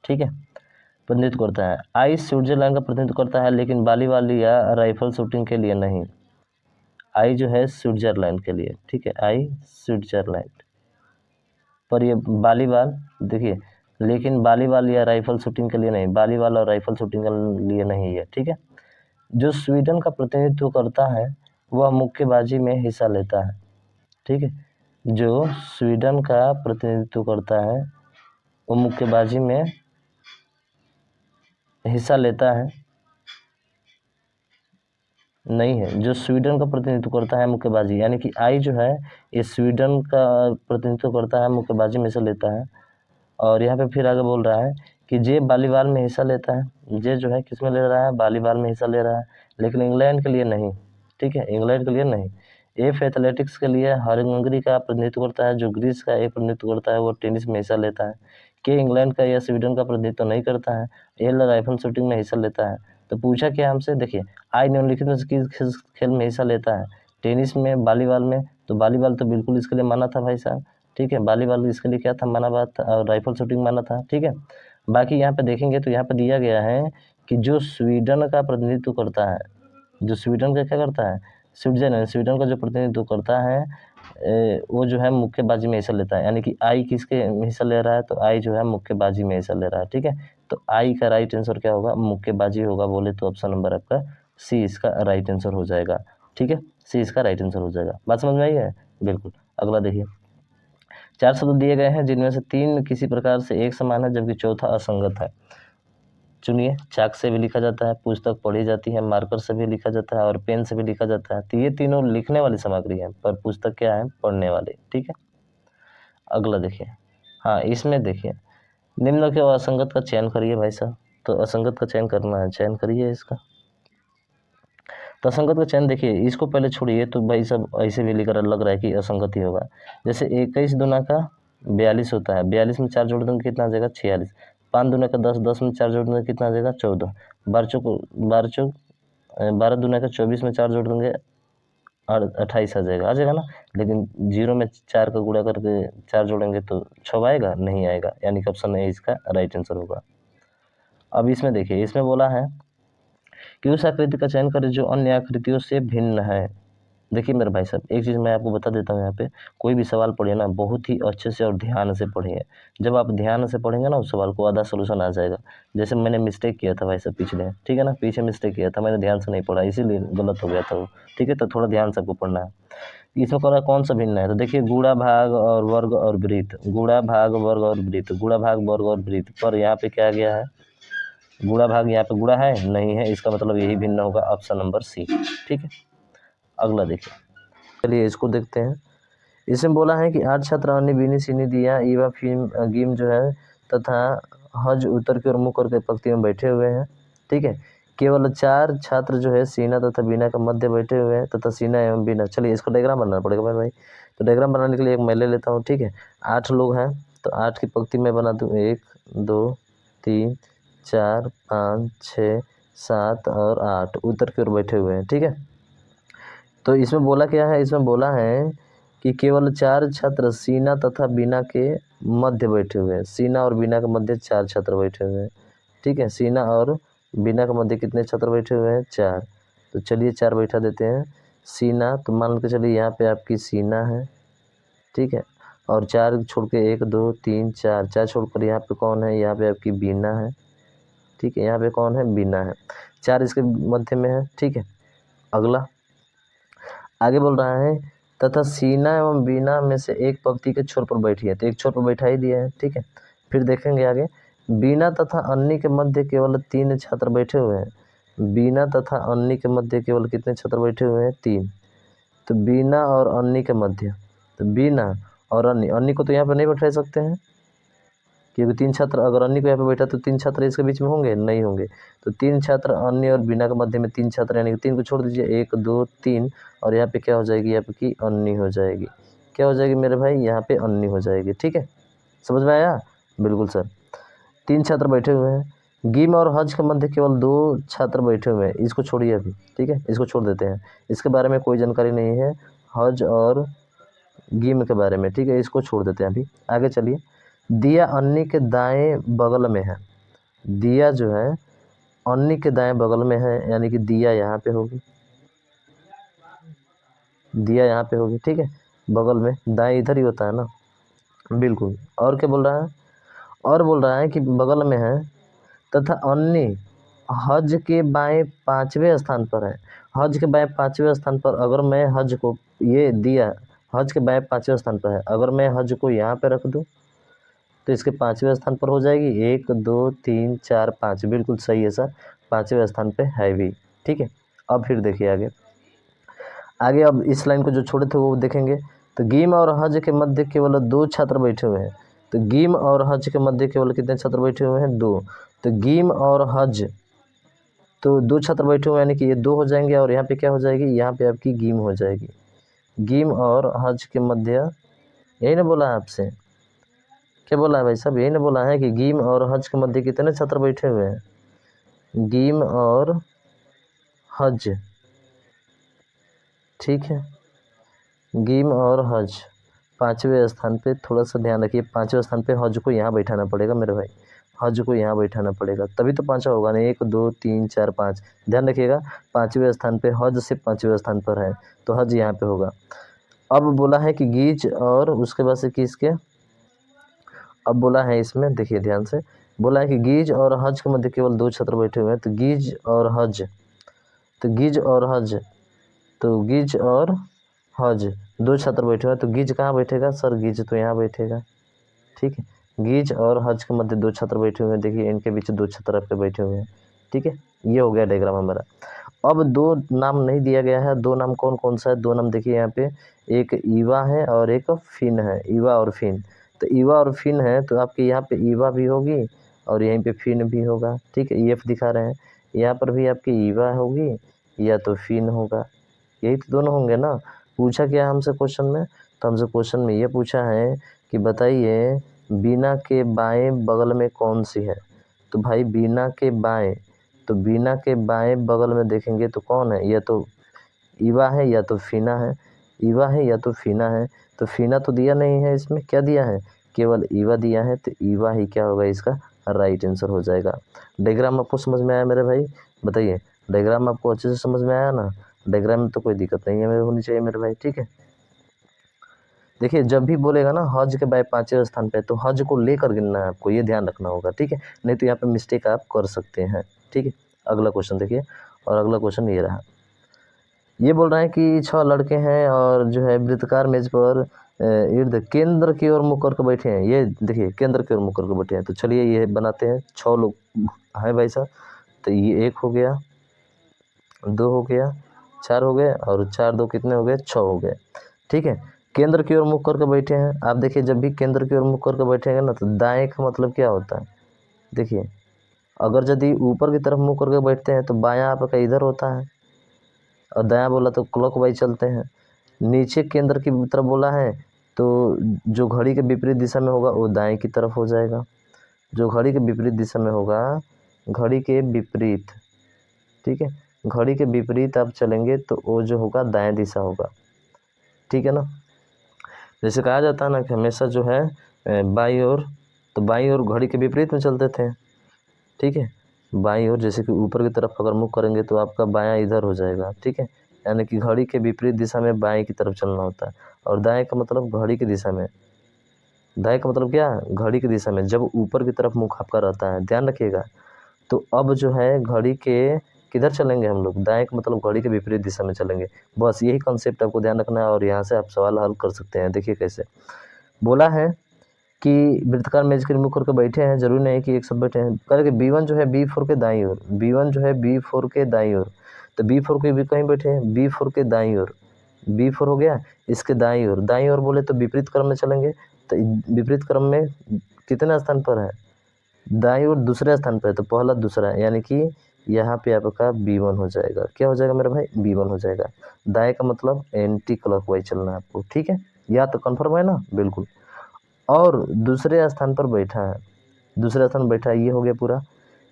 ठीक है, प्रतिनिधित्व करता है। आई स्विट्जरलैंड का प्रतिनिधित्व करता है, लेकिन वॉलीबॉल या राइफल शूटिंग के लिए नहीं। आई जो है स्विट्जरलैंड के लिए, ठीक है, आई स्विट्जरलैंड, पर ये वॉलीबॉल देखिए, लेकिन वॉलीबॉल या राइफल शूटिंग के लिए नहीं, वॉलीबॉल और राइफल शूटिंग के लिए नहीं है, ठीक है। जो स्वीडन का प्रतिनिधित्व करता है वह मुक्केबाजी में हिस्सा लेता है, ठीक है। जो स्वीडन का प्रतिनिधित्व करता है वो मुक्केबाजी में हिस्सा लेता है, नहीं है, जो स्वीडन का प्रतिनिधित्व करता है मुक्केबाजी, यानी कि आई जो है ये स्वीडन का प्रतिनिधित्व करता है, मुक्केबाजी में हिस्सा लेता है। और यहाँ पे फिर आगे बोल रहा है कि जे वॉलीबॉल में हिस्सा लेता है, जे जो है किस में ले रहा है, वॉलीबॉल में हिस्सा ले रहा है, लेकिन इंग्लैंड के लिए नहीं, ठीक है, इंग्लैंड के लिए नहीं। एफ एथलेटिक्स के लिए हंगरी का प्रतिनिधित्व करता है, जो ग्रीस का एक प्रतिनिधित्व करता है वो टेनिस में हिस्सा लेता है। के इंग्लैंड का या स्वीडन का प्रतिनिधित्व नहीं करता है। एल राइफल शूटिंग में हिस्सा लेता है। तो पूछा क्या हमसे, देखिए आई निम्नलिखित में से किस खेल में हिस्सा लेता है, टेनिस में, वॉलीबॉल में। तो वॉलीबॉल तो बिल्कुल इसके लिए माना था भाई साहब, ठीक है, वॉलीबॉल इसके लिए क्या था, माना बात था, और राइफल शूटिंग माना था, ठीक है। बाकी यहाँ पे देखेंगे तो यहाँ पे दिया गया है कि जो स्वीडन का प्रतिनिधित्व करता है, जो स्वीडन का क्या करता है, स्विट्जरलैंड, स्वीडन का जो प्रतिनिधित्व करता है वो जो है मुक्केबाजी में हिस्सा लेता है, यानी कि आई किसके हिस्सा ले रहा है, तो आई जो है मुक्केबाजी में हिस्सा ले रहा है, ठीक है। तो आई का राइट आंसर क्या होगा, मुक्केबाजी होगा, बोले तो ऑप्शन नंबर आपका सी इसका राइट आंसर हो जाएगा, ठीक है, सी इसका राइट आंसर हो जाएगा। बात समझ में आई है, बिल्कुल। अगला देखिए, 4 शब्द दिए गए हैं जिनमें से 3 किसी प्रकार से एक समान है जबकि चौथा असंगत है। चुनिए। चाक से भी लिखा जाता है, पुस्तक पढ़ी जाती है, मार्कर से भी लिखा जाता है और पेन से भी लिखा जाता है। तो ये तीनों लिखने वाली सामग्री है, पर पुस्तक क्या है, पढ़ने वाली। ठीक है, अगला देखिए। हाँ, इसमें देखिए, निम्न के असंगत का चयन करिए भाई साहब। तो असंगत का चयन करना है, चयन करिए इसका। तो असंगत का चयन देखिए, इसको पहले छोड़िए। तो भाई साहब ऐसे भी लिख लग रहा है कि असंगत ही होगा। जैसे 21 दूना का 42 होता है, 42 में 4 जोड़ देंगे कितना आ जाएगा, 46। 5 दूना का 10, 10 में 4 जोड़ देंगे कितना आ जाएगा, 14। 12 दूना का 24 में 4 जोड़ देंगे 28 आ जाएगा ना। लेकिन 0 में 4 का गुणा करके 4 जोड़ेंगे तो 6 आएगा, नहीं आएगा, यानी कि ऑप्शन ए इसका राइट आंसर होगा। अब इसमें देखिए, इसमें बोला है कि उस आकृति का चयन करें जो अन्य आकृतियों से भिन्न है। देखिए मेरे भाई साहब, एक चीज़ मैं आपको बता देता हूँ यहाँ पे, कोई भी सवाल पढ़िए ना, बहुत ही अच्छे से और ध्यान से पढ़िए। जब आप ध्यान से पढ़ेंगे ना उस सवाल को, आधा सोल्यूशन आ जाएगा। जैसे मैंने मिस्टेक किया था भाई साहब पिछले, ठीक है ना, पीछे मिस्टेक किया था, मैंने ध्यान से नहीं पढ़ा, इसीलिए गलत हो गया था वो। ठीक है, तो थोड़ा ध्यान से आपको पढ़ना है। इसमें कौन सा भिन्न है, तो देखिए गुणा भाग और वर्ग और वृत्त, गुणा भाग वर्ग और वृत्त, गुणा भाग वर्ग और वृत्त, पर यहाँ पे क्या गया है, गुणा भाग यहाँ पे गुणा है नहीं है, इसका मतलब यही भिन्न होगा, ऑप्शन नंबर सी। ठीक है, अगला देखिए, चलिए इसको देखते हैं। इसमें बोला है कि 8 छात्र अन्य बीनी सीनी दिया ईवा फिल्म गिम जो है तथा हज उत्तर की ओर मुँह करके पंक्ति में बैठे हुए हैं। ठीक है, केवल 4 छात्र जो है सीना तथा बीना का मध्य बैठे हुए हैं तथा सीना एवं बीना। चलिए इसको डायग्राम बनाना पड़ेगा भाई। तो डायग्राम बनाने के लिए एक मैं ले लेता हूँ। ठीक है, 8 लोग हैं तो 8 की पंक्ति में बना दूँ, 1 2 3 4 5 6 7 और 8 उत्तर की ओर बैठे हुए हैं। ठीक है, तो इसमें बोला क्या है, इसमें बोला है कि केवल 4 छात्र सीना तथा बीना के मध्य बैठे हुए हैं। सीना और बीना के मध्य 4 छात्र बैठे हुए हैं। ठीक है, सीना और बीना के मध्य कितने छात्र बैठे हुए हैं, 4। तो चलिए 4 बैठा देते हैं। सीना, तो मान के चलिए यहाँ पे आपकी सीना है। ठीक है, और 4 छोड़ के 1 2 3 4, 4 छोड़कर यहाँ पे कौन है, यहाँ पे आपकी बीना है। ठीक है, यहाँ पे कौन है, बीना है। 4 इसके मध्य में है। ठीक है, अगला आगे बोल रहा है तथा सीना एवं बीना में से एक पंक्ति के छोर पर बैठी है, तो एक छोर पर बैठा ही दिया है। ठीक है, फिर देखेंगे आगे, बीना तथा अन्नी के मध्य केवल 3 छात्र बैठे हुए हैं। बीना तथा अन्नी के मध्य केवल कितने छात्र बैठे हुए हैं, 3। तो बीना और अन्नी के मध्य, तो बीना और अन्नी, अन्नी को तो यहाँ पर नहीं बैठा सकते हैं क्योंकि 3 छात्र, अगर अन्य को यहाँ पे बैठा तो 3 छात्र इसके बीच में होंगे, नहीं होंगे। तो 3 छात्र अन्य और बीना के मध्य में 3 छात्र, यानी कि 3 को छोड़ दीजिए, 1 2 3, और यहाँ पे क्या हो जाएगी, यहाँ पे की अन्य हो जाएगी। क्या हो जाएगी मेरे भाई, यहाँ पे अन्य हो जाएगी। ठीक है, समझ में आया, बिल्कुल सर। 3 छात्र बैठे हुए हैं। गिम और हज के मध्य केवल 2 छात्र बैठे हुए हैं, इसको छोड़िए अभी। ठीक है, इसको छोड़ देते हैं, इसके बारे में कोई जानकारी नहीं है हज और गिम के बारे में। ठीक है, इसको छोड़ देते हैं अभी, आगे चलिए। दिया अन्नी के दाएं बगल में है, दिया जो है अन्नी के दाएं बगल में है, यानी कि दिया यहाँ पे होगी, दिया यहाँ पे होगी। ठीक है, बगल में, दाएं इधर ही होता है ना, बिल्कुल। और क्या बोल रहा है, और बोल रहा है कि बगल में है तथा अन्नी हज के बाएं 5वें स्थान पर है। हज के बाएं 5वें स्थान पर, अगर मैं हज को, ये दिया हज के बाएं 5वें स्थान पर है, अगर मैं हज को यहाँ पे रख दूँ तो इसके 5वें स्थान पर हो जाएगी। 1 2 3 4 5, बिल्कुल सही है सर, 5वें स्थान पे है भी। ठीक है, अब फिर देखिए आगे, आगे अब इस लाइन को जो छोड़े थे वो देखेंगे। तो गिम और हज के मध्य केवल 2 छात्र बैठे हुए हैं। तो गिम और हज के मध्य केवल कितने छात्र बैठे हुए हैं, 2। तो गिम और हज, तो 2 छात्र बैठे हुए हैं, यानी कि ये 2 हो जाएंगे, और यहाँ पे क्या हो जाएगी, यहाँ पे आपकी गिम हो जाएगी। गिम और हज के मध्य, यही ना बोला है आपसे, क्या बोला है भाई साहब, यही ना बोला है कि गिम और हज के मध्य कितने छात्र बैठे हुए हैं, गिम और हज। ठीक है, गिम और हज 5वें स्थान पे, थोड़ा सा ध्यान रखिए, 5वें स्थान पे हज को यहाँ बैठाना पड़ेगा मेरे भाई, हज को यहाँ बैठाना पड़ेगा, तभी तो 5वां होगा ना। 1 2 3 4 5, ध्यान रखिएगा, 5वें स्थान पे हज से 5वें स्थान पर है, तो हज यहाँ पे होगा। अब बोला है कि गीज और उसके बाद से किसके, अब बोला है इसमें देखिए ध्यान से, बोला है कि गीज और हज के मध्य केवल 2 छात्र बैठे हुए हैं। तो गीज और हज, तो गीज और हज, तो गीज और हज 2 छात्र बैठे हुए हैं, तो गीज कहाँ बैठेगा सर, गीज तो यहाँ बैठेगा। ठीक है, गीज और हज के मध्य 2 छत्र बैठे हुए हैं, देखिए इनके बीच 2 छत्र आपके बैठे हुए हैं, ठीक है। ये हो गया डायग्राम हमारा। अब 2 नाम नहीं दिया गया है, 2 नाम कौन कौन सा है, 2 नाम देखिए यहाँ पे, एक ईवा है और एक फिन है, ईवा और फिन। तो ईवा और फिन है तो आपके यहाँ पे ईवा भी होगी और यहीं पे फिन भी होगा, ठीक है। EF दिखा रहे हैं, यहाँ पर भी आपकी ईवा होगी या तो फिन होगा, यही तो दोनों होंगे ना। पूछा क्या हमसे क्वेश्चन में, तो हमसे क्वेश्चन में ये पूछा है कि बताइए बीना के बाएं बगल में कौन सी है। तो भाई बीना के बाएं, तो बीना के बाएं बगल में देखेंगे तो कौन है, या तो ईवा है या तो फीना है, ईवा है या तो फीना है। तो फीना तो दिया नहीं है, इसमें क्या दिया है, केवल ईवा दिया है, तो ईवा ही क्या होगा, इसका राइट आंसर हो जाएगा। डायग्राम आपको समझ में आया मेरे भाई, बताइए डायग्राम आपको अच्छे से समझ में आया ना। डायग्राम में तो कोई दिक्कत नहीं है मेरे होनी चाहिए मेरे भाई, ठीक है। देखिए जब भी बोलेगा ना हज के बाय 5वें स्थान पे, तो हज को लेकर गिनना है आपको, ये ध्यान रखना होगा, ठीक है। नहीं तो यहाँ पे मिस्टेक आप कर सकते हैं, ठीक है। अगला क्वेश्चन देखिए, और अगला क्वेश्चन ये रहा। ये बोल रहा है कि 6 लड़के हैं और जो है वृत्तकार मेज पर इर्द केंद्र की ओर मुख करके बैठे हैं। ये देखिए केंद्र की ओर मुख करके बैठे हैं, तो चलिए ये बनाते हैं। 6 लोग हैं भाई साहब, तो ये 1 हो गया, 2 हो गया, 4 हो गए, और 4 2 कितने हो गए, 6 हो गए, ठीक है। केंद्र की ओर मुख करके बैठे हैं। आप देखिए जब भी केंद्र की ओर मुख करके बैठेंगे ना, तो दाएं का मतलब क्या होता है, देखिए अगर यदि ऊपर की तरफ मुँह करके बैठते हैं तो बायां आपका इधर होता है, और दायां बोला तो क्लॉकवाइज चलते हैं। नीचे केंद्र की तरफ बोला है तो जो घड़ी के विपरीत दिशा में होगा वो दाएं की तरफ हो जाएगा। जो घड़ी के विपरीत दिशा में होगा, घड़ी के विपरीत, ठीक है, घड़ी के विपरीत आप चलेंगे तो वो जो होगा दाएं दिशा होगा, ठीक है ना। जैसे कहा जाता है ना कि हमेशा जो है बाईं ओर, तो बाईं ओर घड़ी के विपरीत में चलते थे, ठीक है। बाईं ओर जैसे कि ऊपर की तरफ अगर मुख करेंगे तो आपका बायां इधर हो जाएगा, ठीक है। यानी कि घड़ी के विपरीत दिशा में बाएं की तरफ चलना होता है, और दाएं का मतलब घड़ी की दिशा में। दाएं का मतलब क्या, घड़ी की दिशा में जब ऊपर की तरफ मुख आपका रहता है, ध्यान रखिएगा। तो अब जो है घड़ी के किधर चलेंगे हम लोग, दाएं का मतलब घड़ी के विपरीत दिशा में चलेंगे। बस यही कॉन्सेप्ट आपको ध्यान रखना है, और यहाँ से आप सवाल हल कर सकते हैं। देखिए कैसे बोला है कि वृत्तकार मेज के मुख करके बैठे हैं, जरूरी नहीं कि एक साथ बैठे हैं। कह रहे कि B1 जो है B4 के दाईं ओर, B1 जो है B4 के दाईं ओर, तो B4 के भी कहीं बैठे हैं, B4 के दाईं ओर, B4 हो गया, इसके दाईं ओर, दाईं ओर बोले तो विपरीत क्रम में चलेंगे। तो विपरीत क्रम में कितने स्थान पर है, दाईं ओर दूसरे स्थान पर है, तो पहला दूसरा, यानी कि यहाँ पे आपका B1 हो जाएगा। क्या हो जाएगा मेरा भाई, B1 हो जाएगा। दाएं का मतलब एंटी क्लॉकवाइज चलना है आपको, ठीक है। या तो कन्फर्म है ना, बिल्कुल। और दूसरे स्थान पर बैठा है, दूसरे स्थान बैठा है, ये हो गया पूरा।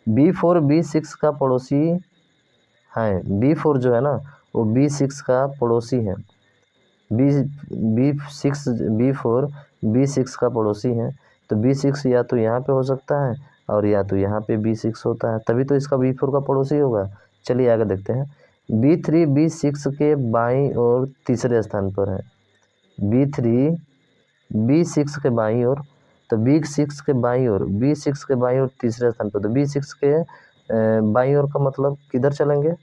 B4 B6 का पड़ोसी है, B4 जो है ना वो B6 का पड़ोसी है, B4 B6 का पड़ोसी है। तो B6 या तो यहाँ पे हो सकता है और या तो यहाँ पे B6 होता है, तभी तो इसका B4 का पड़ोसी होगा। चलिए आगे देखते हैं। B3 B6 के बाईं ओर तीसरे स्थान पर है, B3 B6 के बाईं ओर, तो B6 के बाईं ओर, B6 के बाईं ओर तीसरे स्थान पर। तो B6 के बाईं ओर का मतलब किधर चलेंगे,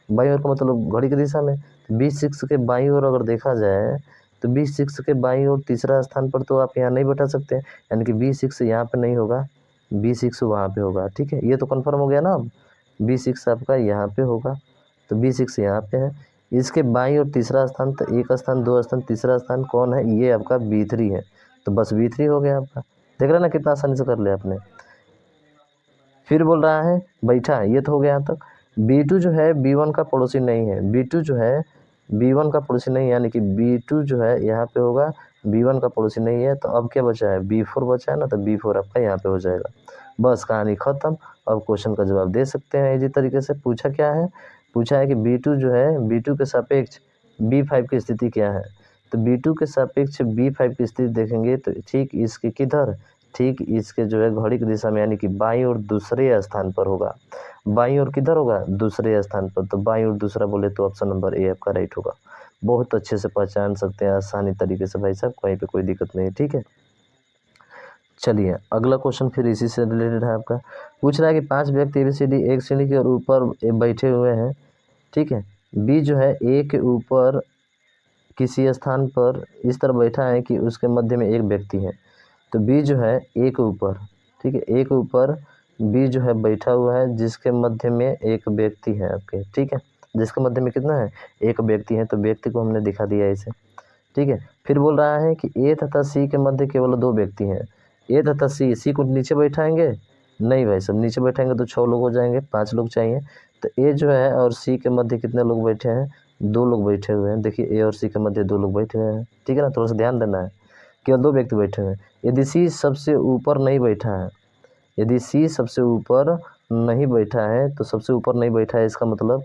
बाईं ओर का मतलब घड़ी की दिशा में। B6 के बाईं ओर अगर देखा जाए तो B6 के बाईं ओर तीसरा स्थान पर तो आप यहाँ नहीं बैठा सकते, यानी कि B6 यहाँ पे नहीं होगा, B6 वहाँ पे होगा, ठीक है। ये तो कन्फर्म हो गया ना, अब B6 आपका यहाँ पे होगा, तो B6 यहाँ पे है। इसके बाईं ओर तीसरा स्थान, तो एक स्थान, 2 स्थान, तीसरा स्थान कौन है, ये आपका B3 है। तो बस B3 हो गया आपका, देख रहे ना कितना आसानी से कर लिया आपने। फिर बोल रहा है बैठा, ये तो हो गया यहाँ तक। B2 जो है B1 का पड़ोसी नहीं है, B2 जो है B1 का पड़ोसी नहीं है, यानी कि B2 जो है यहाँ पे होगा, B1 का पड़ोसी नहीं है। तो अब क्या बचा है, B4 बचा है ना, तो B4 आपका यहाँ पे हो जाएगा। बस कहानी खत्म। अब क्वेश्चन का जवाब दे सकते हैं इसी तरीके से। पूछा क्या है, पूछा है कि B2 जो है B2 के सापेक्ष B5 की स्थिति क्या है। तो B2 के सापेक्ष B5 की स्थिति देखेंगे तो ठीक इसके किधर, ठीक इसके जो है घड़ी की दिशा में, यानी कि बाईं ओर दूसरे स्थान पर होगा। बाईं ओर किधर होगा, दूसरे स्थान पर। तो बाईं ओर दूसरा बोले तो ऑप्शन नंबर ए आपका राइट होगा। बहुत अच्छे से पहचान सकते हैं आसानी तरीके से भाई साहब, कहीं पे कोई दिक्कत नहीं है, ठीक है। चलिए अगला क्वेश्चन फिर इसी से रिलेटेड है आपका। पूछ रहा है कि 5 व्यक्ति ABCD एक सीढ़ी के ऊपर बैठे हुए हैं, ठीक है। बी जो है ए के ऊपर किसी स्थान पर इस तरह बैठा है कि उसके मध्य में एक व्यक्ति है। तो बी जो है ए के ऊपर, ठीक है, ए के ऊपर बी जो है बैठा हुआ है, जिसके मध्य में एक व्यक्ति है आपके, ठीक है, जिसके मध्य में कितना है, एक व्यक्ति है, तो व्यक्ति को हमने दिखा दिया इसे, ठीक है। फिर बोल रहा है कि ए तथा सी के मध्य केवल 2 व्यक्ति हैं। ए तथा सी को नीचे बैठाएंगे, नहीं भाई सब नीचे बैठाएंगे तो 6 लोग हो जाएंगे, 5 लोग चाहिए। तो ए जो है और सी के मध्य कितने लोग बैठे हैं, 2 लोग बैठे हुए हैं। देखिए ए और सी के मध्य 2 लोग बैठे हुए हैं, ठीक है ना, थोड़ा सा ध्यान देना है, केवल 2 व्यक्ति बैठे हुए हैं। यदि सी सबसे ऊपर नहीं बैठा है, यदि सी सबसे ऊपर नहीं बैठा है, तो सबसे ऊपर नहीं बैठा है इसका मतलब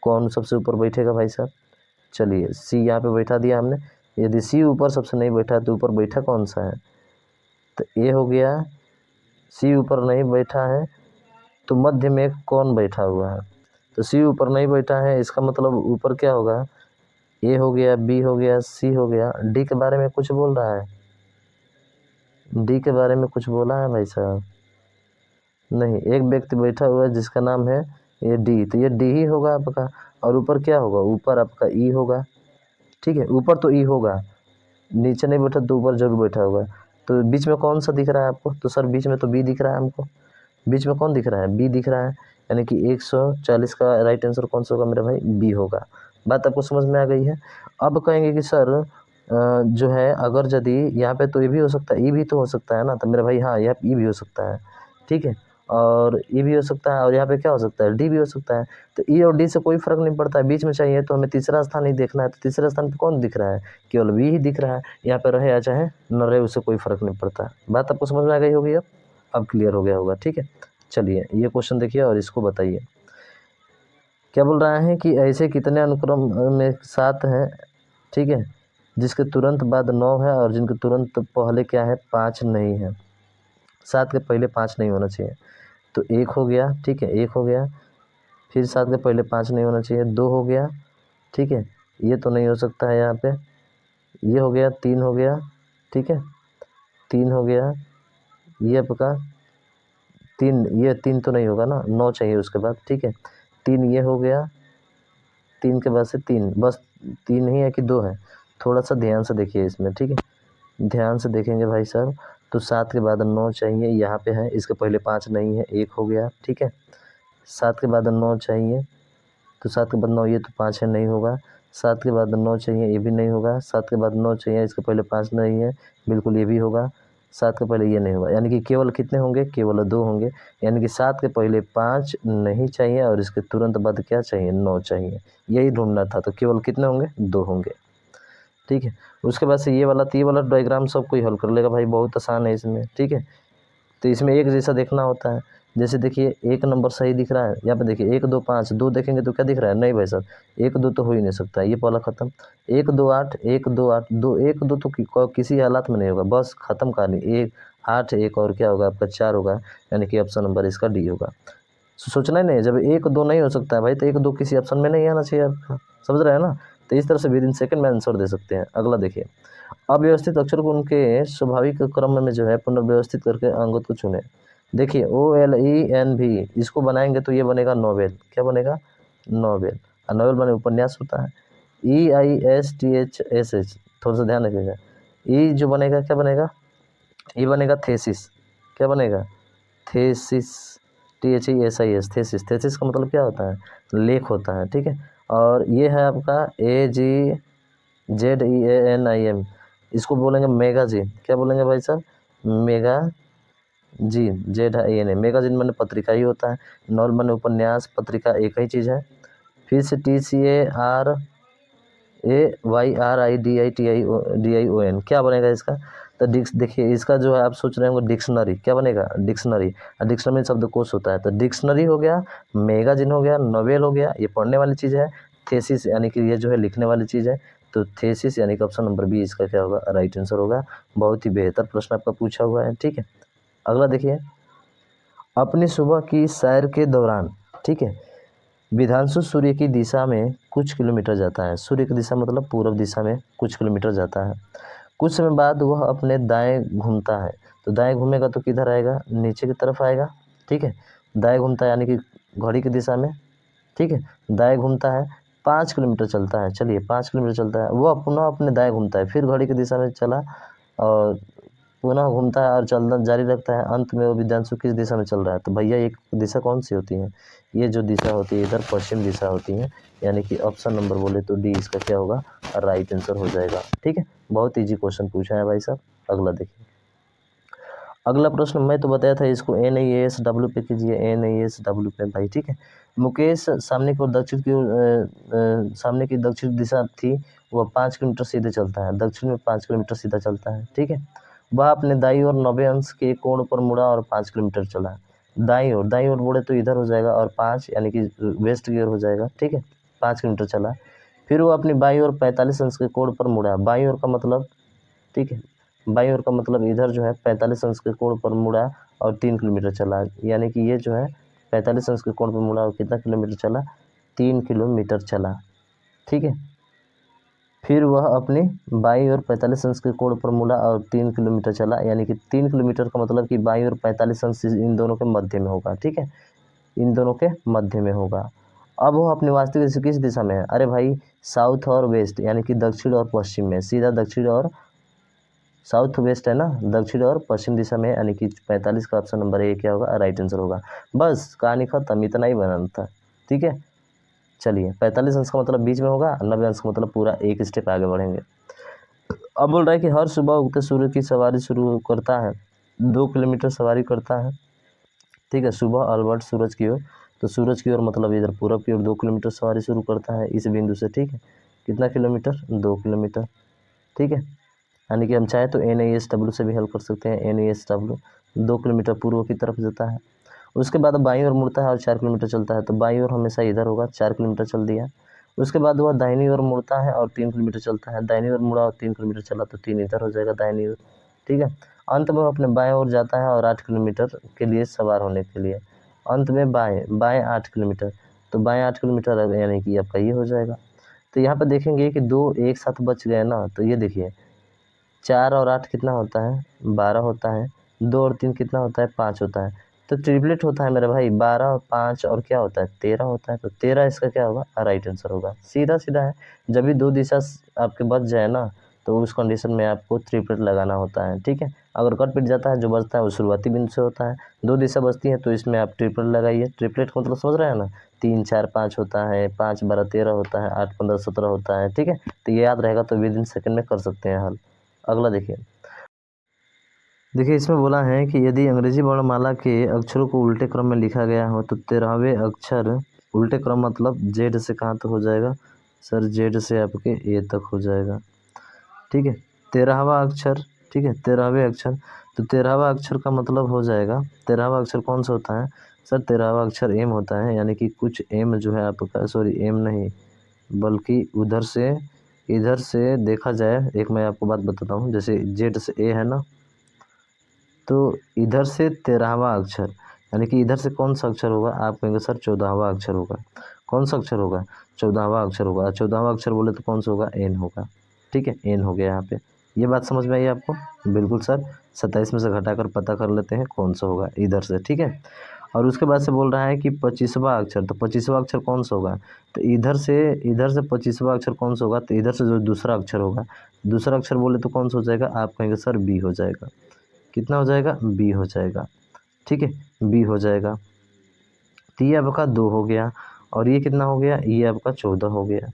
कौन सबसे ऊपर बैठेगा भाई साहब, चलिए सी यहाँ पे बैठा दिया हमने। यदि सी ऊपर सबसे नहीं बैठा है तो ऊपर बैठा कौन सा है, तो ए हो गया। सी ऊपर नहीं बैठा है तो मध्य में कौन बैठा हुआ है, तो सी ऊपर नहीं बैठा है, इसका मतलब ऊपर क्या होगा, ए हो गया, बी हो गया, सी हो गया। डी के बारे में कुछ बोल रहा है, डी के बारे में कुछ बोला है भाई साहब, नहीं, एक व्यक्ति बैठा हुआ है जिसका नाम है ये डी, तो ये डी ही होगा आपका। और ऊपर क्या होगा, ऊपर आपका ई होगा, ठीक है, ऊपर तो ई होगा, नीचे नहीं बैठा तो ऊपर जरूर बैठा होगा। तो बीच में कौन सा दिख रहा है आपको, तो सर बीच में तो बी दिख रहा है हमको, बीच में कौन दिख रहा है, बी दिख रहा है, यानी कि 140 का राइट आंसर कौन सा होगा मेरा भाई, बी होगा। बात आपको समझ में आ गई है। अब कहेंगे कि सर जो है अगर यदि यहाँ पे तो ये भी हो सकता है, ई भी तो हो सकता है ना, तो मेरा भाई हाँ यहाँ ई भी हो सकता है, ठीक है, और ई भी हो सकता है, और यहाँ पे क्या हो सकता है, डी भी हो सकता है। तो ई और डी से कोई फर्क नहीं पड़ता है, बीच में चाहिए तो हमें तीसरा स्थान ही देखना है। तो तीसरे स्थान पे कौन दिख रहा है, केवल बी ही दिख रहा है, यहाँ पे रहे या चाहे न रहे उससे कोई फर्क नहीं पड़ता। बात आपको समझ में आ गई होगी, अब क्लियर हो गया होगा, ठीक है। चलिए ये क्वेश्चन देखिए और इसको बताइए, क्या बोल रहा है कि ऐसे कितने अनुक्रम में 7 हैं, ठीक है, जिसके तुरंत बाद 9 है और जिनके तुरंत पहले क्या है, 5 नहीं है। 7 के पहले 5 नहीं होना चाहिए, तो 1 हो गया, ठीक है, 1 हो गया। फिर 7 के पहले 5 नहीं होना चाहिए, 2 हो गया, ठीक है, ये तो नहीं हो सकता है यहाँ पे, ये हो गया, 3 हो गया, ठीक है, 3 हो गया, ये आपका 3, ये 3 तो नहीं होगा ना, 9 चाहिए उसके बाद, ठीक है, 3 ये हो गया, 3 के बाद से 3, बस 3 ही है कि 2 है, थोड़ा सा ध्यान से देखिए इसमें, ठीक है, ध्यान से देखेंगे भाई साहब। तो 7 के बाद 9 चाहिए, यहाँ पे है, इसके पहले 5 नहीं है, 1 हो गया, ठीक है, 7 के बाद 9 चाहिए, तो 7 के बाद 9, ये तो 5 है, नहीं होगा। 7 के बाद 9 चाहिए, ये भी नहीं होगा। 7 के बाद 9 चाहिए, इसके पहले 5 नहीं है, बिल्कुल ये भी होगा। 7 के पहले ये नहीं होगा, यानी कि केवल कितने होंगे, केवल 2 होंगे, यानी कि 7 के पहले 5 नहीं चाहिए और इसके तुरंत बाद क्या चाहिए, 9 चाहिए, यही ढूंढना था। तो केवल कितने होंगे, 2 होंगे, ठीक है। उसके बाद से ये वाला, तो ये वाला डायग्राम सब कोई हल कर लेगा भाई, बहुत आसान है इसमें, ठीक है। तो इसमें एक जैसा देखना होता है, जैसे देखिए 1 नंबर सही दिख रहा है, यहाँ पे देखिए 1 2 5, 2 देखेंगे तो क्या दिख रहा है, नहीं भाई साहब 1 2 तो हो ही नहीं सकता, ये पहला खत्म। 1 2 8, 1 2 8, 2 1 2 तो किसी हालात में नहीं होगा, बस खत्म कहानी। 1 8, 1 और क्या होगा आपका 4 होगा, यानी कि ऑप्शन नंबर इसका डी होगा। सोचना ही नहीं, जब 1 2 नहीं हो सकता है भाई, तो 1 2 किसी ऑप्शन में नहीं आना चाहिए आपका, समझ रहे हैं ना। तो इस तरह से विद इन सेकंड में आंसर दे सकते हैं। अगला देखिए, अव्यवस्थित अक्षर को उनके स्वाभाविक क्रम में जो है पुनर्व्यवस्थित करके अंगों को चुने। देखिए OLENV, इसको बनाएंगे तो ये बनेगा नोवेल, क्या बनेगा, नोवेल, और नोवेल बने उपन्यास होता है। EISTHSH, थोड़ा सा ध्यान रखिएगा, ई जो बनेगा क्या बनेगा, ये बनेगा थेसिस, क्या बनेगा, थेसिस, THESIS, थेसिस। थेसिस का मतलब क्या होता है, लेख होता है, ठीक है। और ये है आपका AGZEANIM, इसको बोलेंगे मैगजीन, क्या बोलेंगे भाई साहब, मैगजीन, ZIN, मैगजीन मैंने पत्रिका ही होता है, नॉवल मैंने उपन्यास, पत्रिका एक ही चीज़ है। फिर से TCARAYRIDITION, क्या बनेगा इसका, तो देखिए इसका जो है आप सोच रहे होंगे डिक्शनरी, क्या बनेगा, डिक्शनरी, और डिक्शनरी में शब्दकोश होता है। तो डिक्शनरी हो गया, मैगजीन हो गया, नोवेल हो गया, ये पढ़ने वाली चीज़ है। थेसिस यानी कि ये जो है लिखने वाली चीज़ है, तो थेसिस यानी कि ऑप्शन नंबर बी इसका क्या होगा, राइट आंसर होगा। बहुत ही बेहतर प्रश्न आपका पूछा हुआ है, ठीक है। अगला देखिए, अपनी सुबह की सैर के दौरान, ठीक है, विधांशु सूर्य की दिशा में कुछ किलोमीटर जाता है, सूर्य की दिशा मतलब पूर्व दिशा में कुछ किलोमीटर जाता है। कुछ समय बाद वह अपने दाएं घूमता है, तो दाएं घूमेगा तो किधर आएगा, नीचे की तरफ आएगा, ठीक है। दाएं घूमता है यानी कि घड़ी की दिशा में, ठीक है, दाएं घूमता है, 5 किलोमीटर चलता है, चलिए 5 किलोमीटर चलता है, वह पुनः अपने दाएं घूमता है, फिर घड़ी की दिशा में चला और पुनः घूमता है और चलना जारी रखता है, अंत में वो विद्यांशु किस दिशा में चल रहा है? तो भैया एक दिशा कौन सी होती है? ये जो दिशा होती है इधर पश्चिम दिशा होती है, यानी कि ऑप्शन नंबर बोले तो डी इसका क्या होगा? राइट आंसर हो जाएगा। ठीक है, बहुत ईजी क्वेश्चन पूछा है भाई साहब। अगला देखिए, अगला प्रश्न मैं तो बताया था इसको NASW पे कीजिए, NASW पे भाई। ठीक है, मुकेश सामने की ओर दक्षिण की ओर सामने की दक्षिण दिशा थी, वह 5 किलोमीटर सीधे चलता है, दक्षिण में 5 किलोमीटर सीधा चलता है। ठीक है, वह अपने दाईं ओर 90 अंश के कोण पर मुड़ा और 5 किलोमीटर चला। दाईं ओर मुड़े तो इधर हो जाएगा, और 5 यानी कि वेस्ट की ओर हो जाएगा। ठीक है, 5 किलोमीटर चला, फिर वो अपनी बाईं ओर 45 अंश के कोण पर मुड़ा। बाईं ओर का मतलब, ठीक है, बाईं ओर का मतलब इधर जो है 45 अंश के कोण पर मुड़ा और 3 किलोमीटर चला, यानी कि ये जो है 45 अंश के कोण पर मुड़ा और कितना किलोमीटर चला? 3 किलोमीटर चला। ठीक है, फिर वह अपनी बाईं ओर 45 अंश के कोण पर मुड़ा और 3 किलोमीटर चला, यानी कि 3 किलोमीटर का मतलब कि बाईं ओर 45 अंश इन दोनों के मध्य में होगा। ठीक है, इन दोनों के मध्य में होगा। अब वो अपनी वास्तविक किस दिशा में है? अरे भाई साउथ और वेस्ट, यानी कि दक्षिण और पश्चिम में, सीधा दक्षिण और साउथ वेस्ट है ना, दक्षिण और पश्चिम दिशा में, यानी कि 45 का ऑप्शन नंबर ए क्या होगा? राइट आंसर होगा। बस कहानी खत्म, इतना ही बनाना था। ठीक है, चलिए 45 अंश का मतलब बीच में होगा, 90 अंश का मतलब पूरा एक स्टेप आगे बढ़ेंगे। अब बोल रहा है कि हर सुबह उगते सूर्य की सवारी शुरू करता है, 2 किलोमीटर सवारी करता है। ठीक है, सुबह अलबर्ट सूरज की ओर, तो सूरज की ओर मतलब इधर पूरब की ओर 2 किलोमीटर सवारी शुरू करता है इस बिंदु से। ठीक है, कितना किलोमीटर? 2 किलोमीटर। ठीक है, यानी कि हम चाहे तो NASW से भी हल कर सकते हैं। NASW 2 किलोमीटर पूर्व की तरफ जाता है, उसके बाद बाईं ओर मुड़ता है और 4 किलोमीटर चलता है, तो बाईं ओर हमेशा इधर होगा, 4 किलोमीटर चल दिया। उसके बाद वह दाहिनी ओर मुड़ता है और 3 किलोमीटर चलता है, दाहिनी ओर मुड़ा और 3 किलोमीटर चला, तो 3 इधर हो जाएगा दाहिनी ओर। ठीक है, अंत में वह अपने बाएं ओर जाता है और 8 किलोमीटर के लिए सवार होने के लिए, अंत में बाएं 8 किलोमीटर, तो बाएं 8 किलोमीटर यानी कि आपका ये हो जाएगा। तो यहाँ पर देखेंगे कि 2 एक साथ बच गए ना, तो ये देखिए 4 और 8 कितना होता है? 12 होता है। 2 और 3 कितना होता है? 5 होता है। तो ट्रिपलेट होता है मेरे भाई, 12 और 5 और क्या होता है? 13 होता है। तो 13 इसका क्या होगा? राइट आंसर होगा। सीधा सीधा है, जब भी 2 दिशा आपके बच जाए ना, तो उस कंडीशन में आपको ट्रिपलेट लगाना होता है। ठीक है, अगर कट पिट जाता है, जो बचता है वो शुरुआती बिंदु से होता है। 2 दिशा बचती है तो इसमें आप ट्रिपलेट लगाइए। ट्रिपलेट का मतलब समझ रहे हैं ना? 3 4 5 होता है, 5 12 13 होता है, 8 15 17 होता है। ठीक है, तो ये याद रहेगा तो विद इन सेकंड में कर सकते हैं हल। अगला देखिए, इसमें बोला है कि यदि अंग्रेजी वर्णमाला के अक्षरों को उल्टे क्रम में लिखा गया हो तो 13वें अक्षर, उल्टे क्रम मतलब जेड से कहाँ तक हो जाएगा? सर जेड से आपके ए तक हो जाएगा। ठीक है, 13वां अक्षर, ठीक है 13वें अक्षर, तो 13वां अक्षर का मतलब हो जाएगा, 13वां अक्षर कौन सा होता है? सर 13वां अक्षर एम होता है, यानी कि कुछ एम जो है आपका, सॉरी एम नहीं बल्कि उधर से इधर से देखा जाए, एक मैं आपको बात बताता हूँ, जैसे जेड से ए है ना, तो इधर से 13वां अक्षर, यानी कि इधर से कौन सा अक्षर होगा? आप कहेंगे सर 14वां अक्षर होगा। कौन सा अक्षर होगा? 14वां अक्षर होगा। 14वां अक्षर बोले तो कौन सा होगा? एन होगा। ठीक है, एन हो गया यहाँ पे। ये बात समझ में आई आपको? बिल्कुल सर, 27 में से घटाकर पता कर लेते हैं कौन सा होगा इधर से। ठीक है, और उसके बाद से बोल रहा है कि 25वां अक्षर, तो 25वां अक्षर कौन सा होगा? तो इधर से 25वां अक्षर कौन सा होगा? तो इधर से जो दूसरा अक्षर होगा, दूसरा अक्षर बोले तो कौन सा हो जाएगा? आप कहेंगे सर बी हो जाएगा। कितना हो जाएगा? बी हो जाएगा। ठीक है, बी हो जाएगा। तो ये आपका 2 हो गया, और ये कितना हो गया? ये आपका 14 हो गया।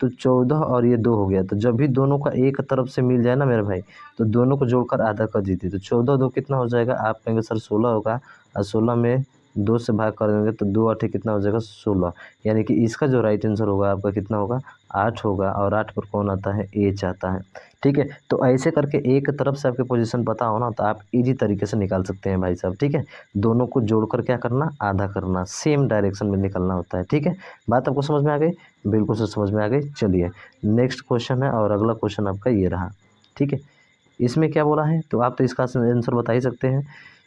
तो 14 और ये 2 हो गया, तो जब भी दोनों का एक तरफ से मिल जाए ना मेरे भाई, तो दोनों को जोड़कर आधा कर दीजिए, तो 14 2 कितना हो जाएगा? आप कहेंगे सर 16 होगा, और 16 में 2 से भाग कर देंगे तो 2 8 कितना हो जाएगा? 16, यानी कि इसका जो राइट आंसर होगा आपका कितना होगा? 8 होगा, और 8 पर कौन आता है? एच आता है। ठीक है, तो ऐसे करके एक तरफ से आपके पोजीशन पता हो ना, तो आप इजी तरीके से निकाल सकते हैं भाई साहब। ठीक है, दोनों को जोड़कर क्या करना? आधा करना, सेम डायरेक्शन में निकलना होता है। ठीक है, बात आपको समझ में आ गई? बिल्कुल से समझ में आ गई। चलिए नेक्स्ट क्वेश्चन है, और अगला क्वेश्चन आपका ये रहा। ठीक है, इसमें क्या बोला है? तो आप तो इसका आंसर बता ही सकते हैं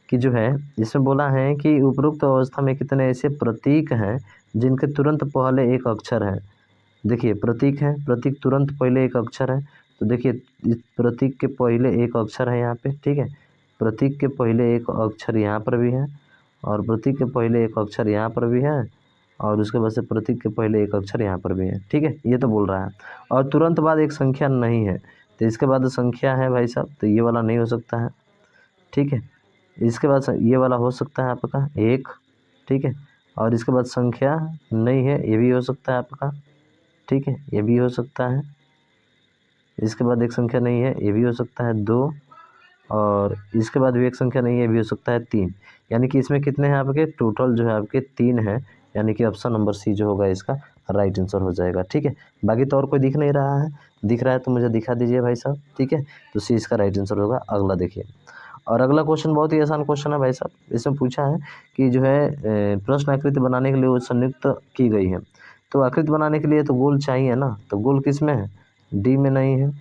कि जो है, इसमें बोला है कि उपरोक्त अवस्था में कितने ऐसे प्रतीक हैं जिनके तुरंत पहले एक अक्षर है। देखिए प्रतीक है, प्रतीक तुरंत पहले एक अक्षर है, तो देखिए इस प्रतीक के पहले एक अक्षर है यहाँ पे। ठीक है, प्रतीक के पहले एक अक्षर यहाँ पर भी है, और प्रतीक के पहले एक अक्षर यहाँ पर भी है, और उसके बाद से प्रतीक के पहले एक अक्षर यहाँ पर भी है। ठीक है, ये तो बोल रहा है, और तुरंत बाद एक संख्या नहीं है, तो इसके बाद संख्या है भाई साहब, तो ये वाला नहीं हो सकता है। ठीक है। इसके बाद ये वाला हो सकता है आपका 1, ठीक है। और इसके बाद संख्या नहीं है, ये भी हो सकता है आपका, ठीक है, ये भी हो सकता है। इसके बाद एक संख्या नहीं है, ये भी हो सकता है 2, और इसके बाद भी एक संख्या नहीं है, ये भी हो सकता है 3। यानी कि इसमें कितने हैं आपके, टोटल जो है आपके 3 हैं। यानी कि ऑप्शन नंबर सी जो होगा इसका राइट आंसर हो जाएगा, ठीक है। बाकी तो और कोई दिख नहीं रहा है, दिख रहा है तो मुझे दिखा दीजिए भाई साहब, ठीक है। तो सी इसका राइट आंसर होगा। अगला देखिए, और अगला क्वेश्चन बहुत ही आसान क्वेश्चन है भाई साहब। इसमें पूछा है कि जो है प्रश्न आकृति बनाने के लिए वो संयुक्त की गई है। तो आकृति बनाने के लिए तो गोल चाहिए ना, तो गोल किस में है, डी में नहीं है,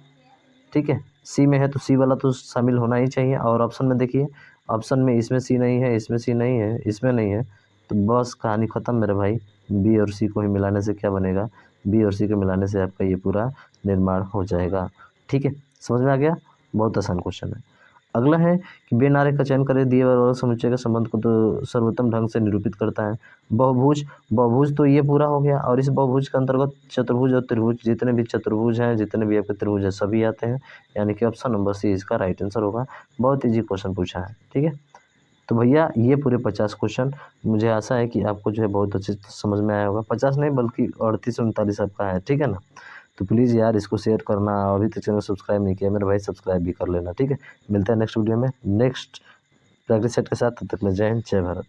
ठीक है। सी में है तो सी वाला तो शामिल होना ही चाहिए। और ऑप्शन में देखिए, ऑप्शन में इसमें सी नहीं है, इसमें सी नहीं है, इसमें नहीं है, तो बस कहानी ख़त्म मेरे भाई। बी और सी को ही मिलाने से क्या बनेगा, बी और सी को मिलाने से आपका ये पूरा निर्माण हो जाएगा, ठीक है। समझ में आ गया, बहुत आसान क्वेश्चन है। अगला है कि बेनारे का चयन करें, दिए वर्ग समुच्चय के संबंध को तो सर्वोत्तम ढंग से निरूपित करता है। बहुभुज, बहुभुज तो ये पूरा हो गया, और इस बहुभुज के अंतर्गत चतुर्भुज और त्रिभुज, जितने भी चतुर्भुज हैं, जितने भी आपके त्रिभुज हैं, सभी आते हैं। यानी कि ऑप्शन नंबर सी इसका राइट आंसर होगा। बहुत ईजी क्वेश्चन पूछा है, ठीक है। तो भैया ये पूरे 50 क्वेश्चन, मुझे आशा है कि आपको जो है बहुत अच्छे से समझ में आया होगा। 50 नहीं बल्कि 38-39 आपका है, ठीक है ना। तो प्लीज़ यार इसको शेयर करना, अभी तक चैनल सब्सक्राइब नहीं किया मेरे भाई, सब्सक्राइब भी कर लेना, ठीक है। मिलते हैं नेक्स्ट वीडियो में नेक्स्ट प्रैक्टिस सेट के साथ। तब तक के लिए जय हिंद, जय भारत।